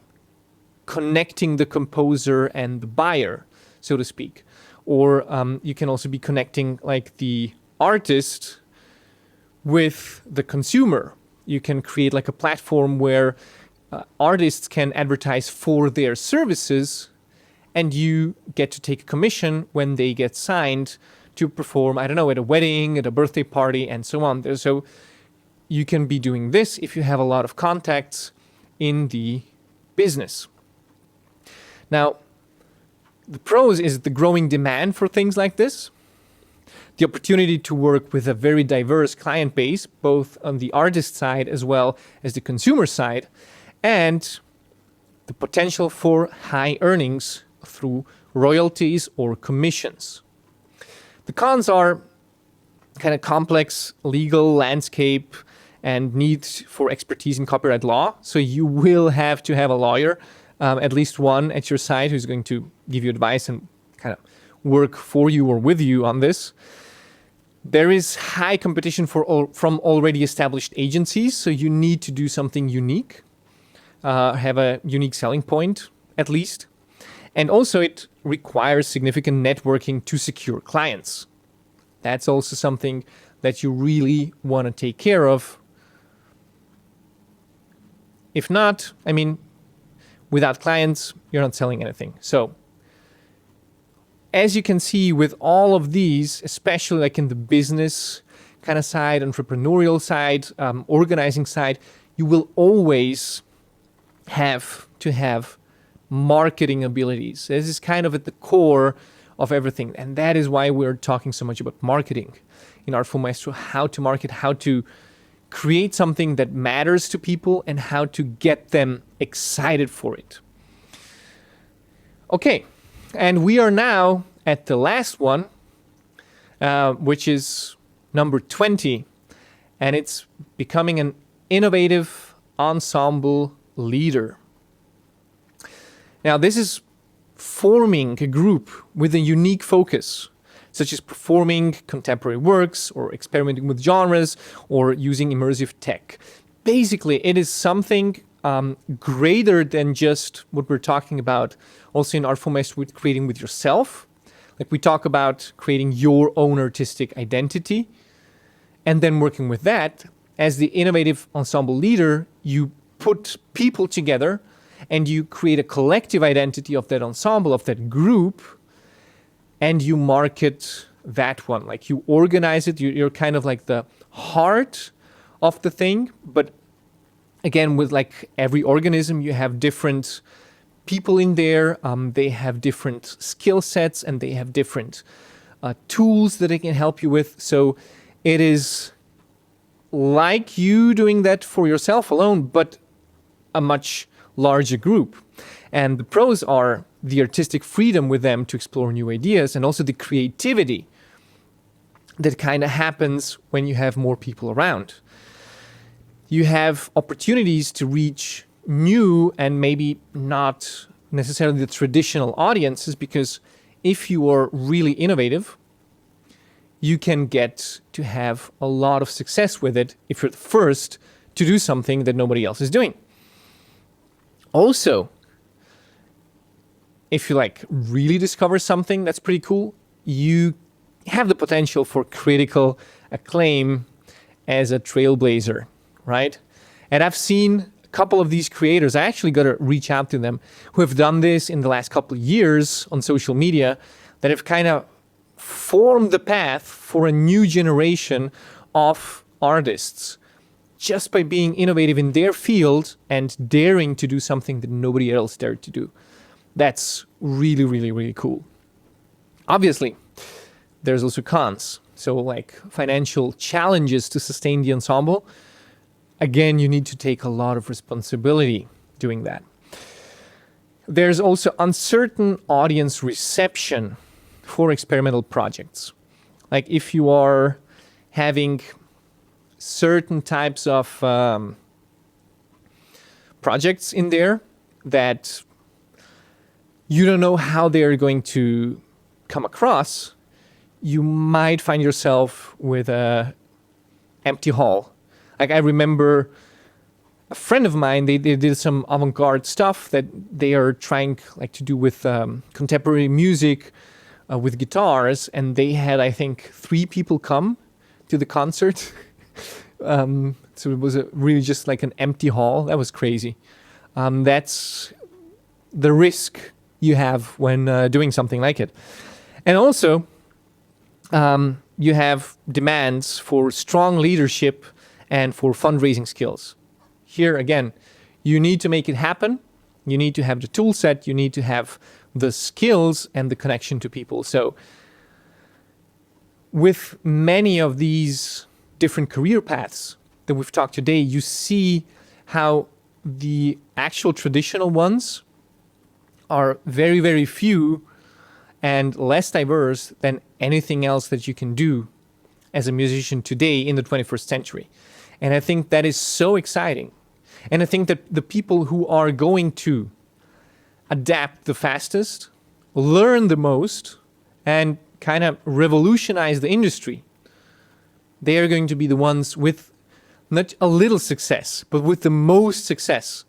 connecting the composer and the buyer, so to speak. Or you can also be connecting like the artist with the consumer. You can create like a platform where artists can advertise for their services, and you get to take a commission when they get signed to perform, I don't know, at a wedding, at a birthday party, and so on. So you can be doing this if you have a lot of contacts in the business. Now, the pros is the growing demand for things like this, the opportunity to work with a very diverse client base, both on the artist side as well as the consumer side, and the potential for high earnings through royalties or commissions. The cons are kind of complex legal landscape and need for expertise in copyright law. So you will have to have a lawyer, at least one at your side, who's going to give you advice and kind of work for you or with you on this. There is high competition from already established agencies, so you need to do something unique, have a unique selling point at least. And also it requires significant networking to secure clients. That's also something that you really want to take care of. If not, I mean, without clients, you're not selling anything. So as you can see with all of these, especially like in the business kind of side, entrepreneurial side, organizing side, you will always have to have marketing abilities. This is kind of at the core of everything. And that is why we're talking so much about marketing in Artful Maestro, how to market, how to create something that matters to people and how to get them excited for it. Okay. And we are now at the last one, which is number 20. And it's becoming an innovative ensemble leader. Now, this is forming a group with a unique focus, such as performing contemporary works or experimenting with genres or using immersive tech. Basically, it is something greater than just what we're talking about also in Artful Maestro with creating with yourself. Like we talk about creating your own artistic identity and then working with that. As the innovative ensemble leader, you put people together and you create a collective identity of that ensemble, of that group, and you market that one. Like you organize it, you're kind of like the heart of the thing. But again, with like every organism, you have different people in there. They have different skill sets and they have different tools that they can help you with. So it is like you doing that for yourself alone, but a much larger group. And the pros are the artistic freedom with them to explore new ideas and also the creativity that kind of happens when you have more people around. You have opportunities to reach new and maybe not necessarily the traditional audiences, because if you are really innovative, you can get to have a lot of success with it if you're the first to do something that nobody else is doing. Also, if you like really discover something that's pretty cool, you have the potential for critical acclaim as a trailblazer, right? And I've seen a couple of these creators, I actually got to reach out to them, who have done this in the last couple of years on social media, that have kind of formed the path for a new generation of artists just by being innovative in their field and daring to do something that nobody else dared to do. That's really, really, really cool. Obviously, there's also cons. So like financial challenges to sustain the ensemble. again, you need to take a lot of responsibility doing that. There's also uncertain audience reception for experimental projects. Like if you are having certain types of projects in there that you don't know how they're going to come across, you might find yourself with a empty hall. Like I remember a friend of mine, they did some avant-garde stuff that they are trying like to do with contemporary music, with guitars, and they had, I think, 3 people come to the concert. So it was really just like an empty hall. That was crazy. That's the risk you have when doing something like it. And also, you have demands for strong leadership and for fundraising skills. Here again, you need to make it happen. You need to have the tool set. You need to have the skills and the connection to people. So with many of these different career paths that we've talked today, you see how the actual traditional ones are very, very few and less diverse than anything else that you can do as a musician today in the 21st century. And I think that is so exciting. And I think that the people who are going to adapt the fastest, learn the most, and kind of revolutionize the industry, they are going to be the ones with not a little success, but with the most success,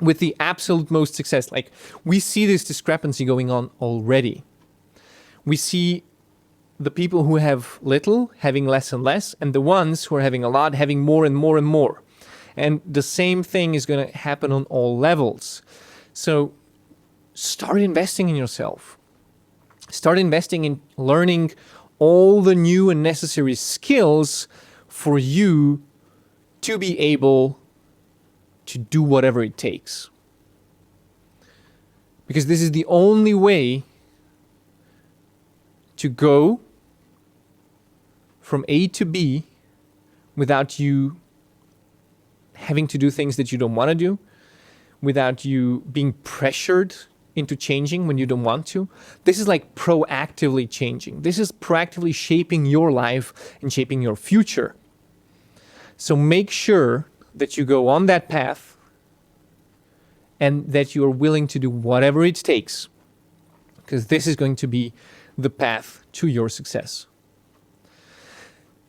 with the absolute most success. Like we see this discrepancy going on already. We see the people who have little having less and less, and the ones who are having a lot having more and more and more. And the same thing is going to happen on all levels. So start investing in yourself. Start investing in learning all the new and necessary skills for you to be able to do whatever it takes. Because this is the only way to go from A to B without you having to do things that you don't want to do, without you being pressured into changing when you don't want to. This is like proactively changing. This is proactively shaping your life and shaping your future. So make sure that you go on that path and that you are willing to do whatever it takes, because this is going to be the path to your success.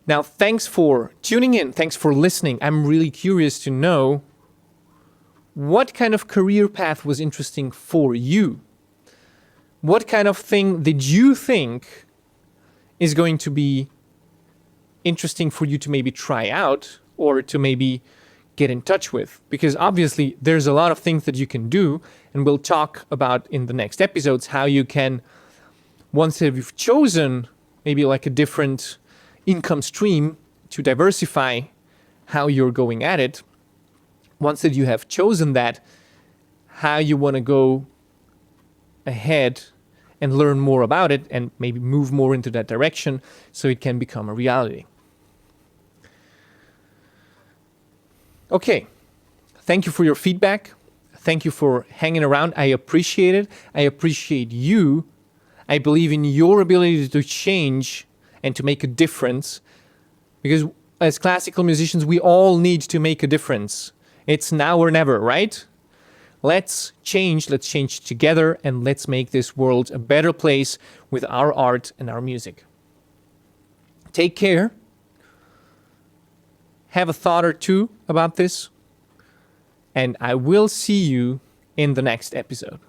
Now, thanks for tuning in. Thanks for listening. I'm really curious to know what kind of career path was interesting for you. What kind of thing did you think is going to be interesting for you to maybe try out or to maybe get in touch with? Because obviously there's a lot of things that you can do, and we'll talk about in the next episodes how you can, once that you've chosen maybe like a different income stream to diversify how you're going at it, once that you have chosen that, how you want to go ahead and learn more about it and maybe move more into that direction so it can become a reality. Okay, thank you for your feedback. Thank you for hanging around. I appreciate it. I appreciate you. I believe in your ability to change and to make a difference, because as classical musicians, we all need to make a difference. It's now or never, right? Let's change together, and let's make this world a better place with our art and our music. Take care. Have a thought or two about this, and I will see you in the next episode.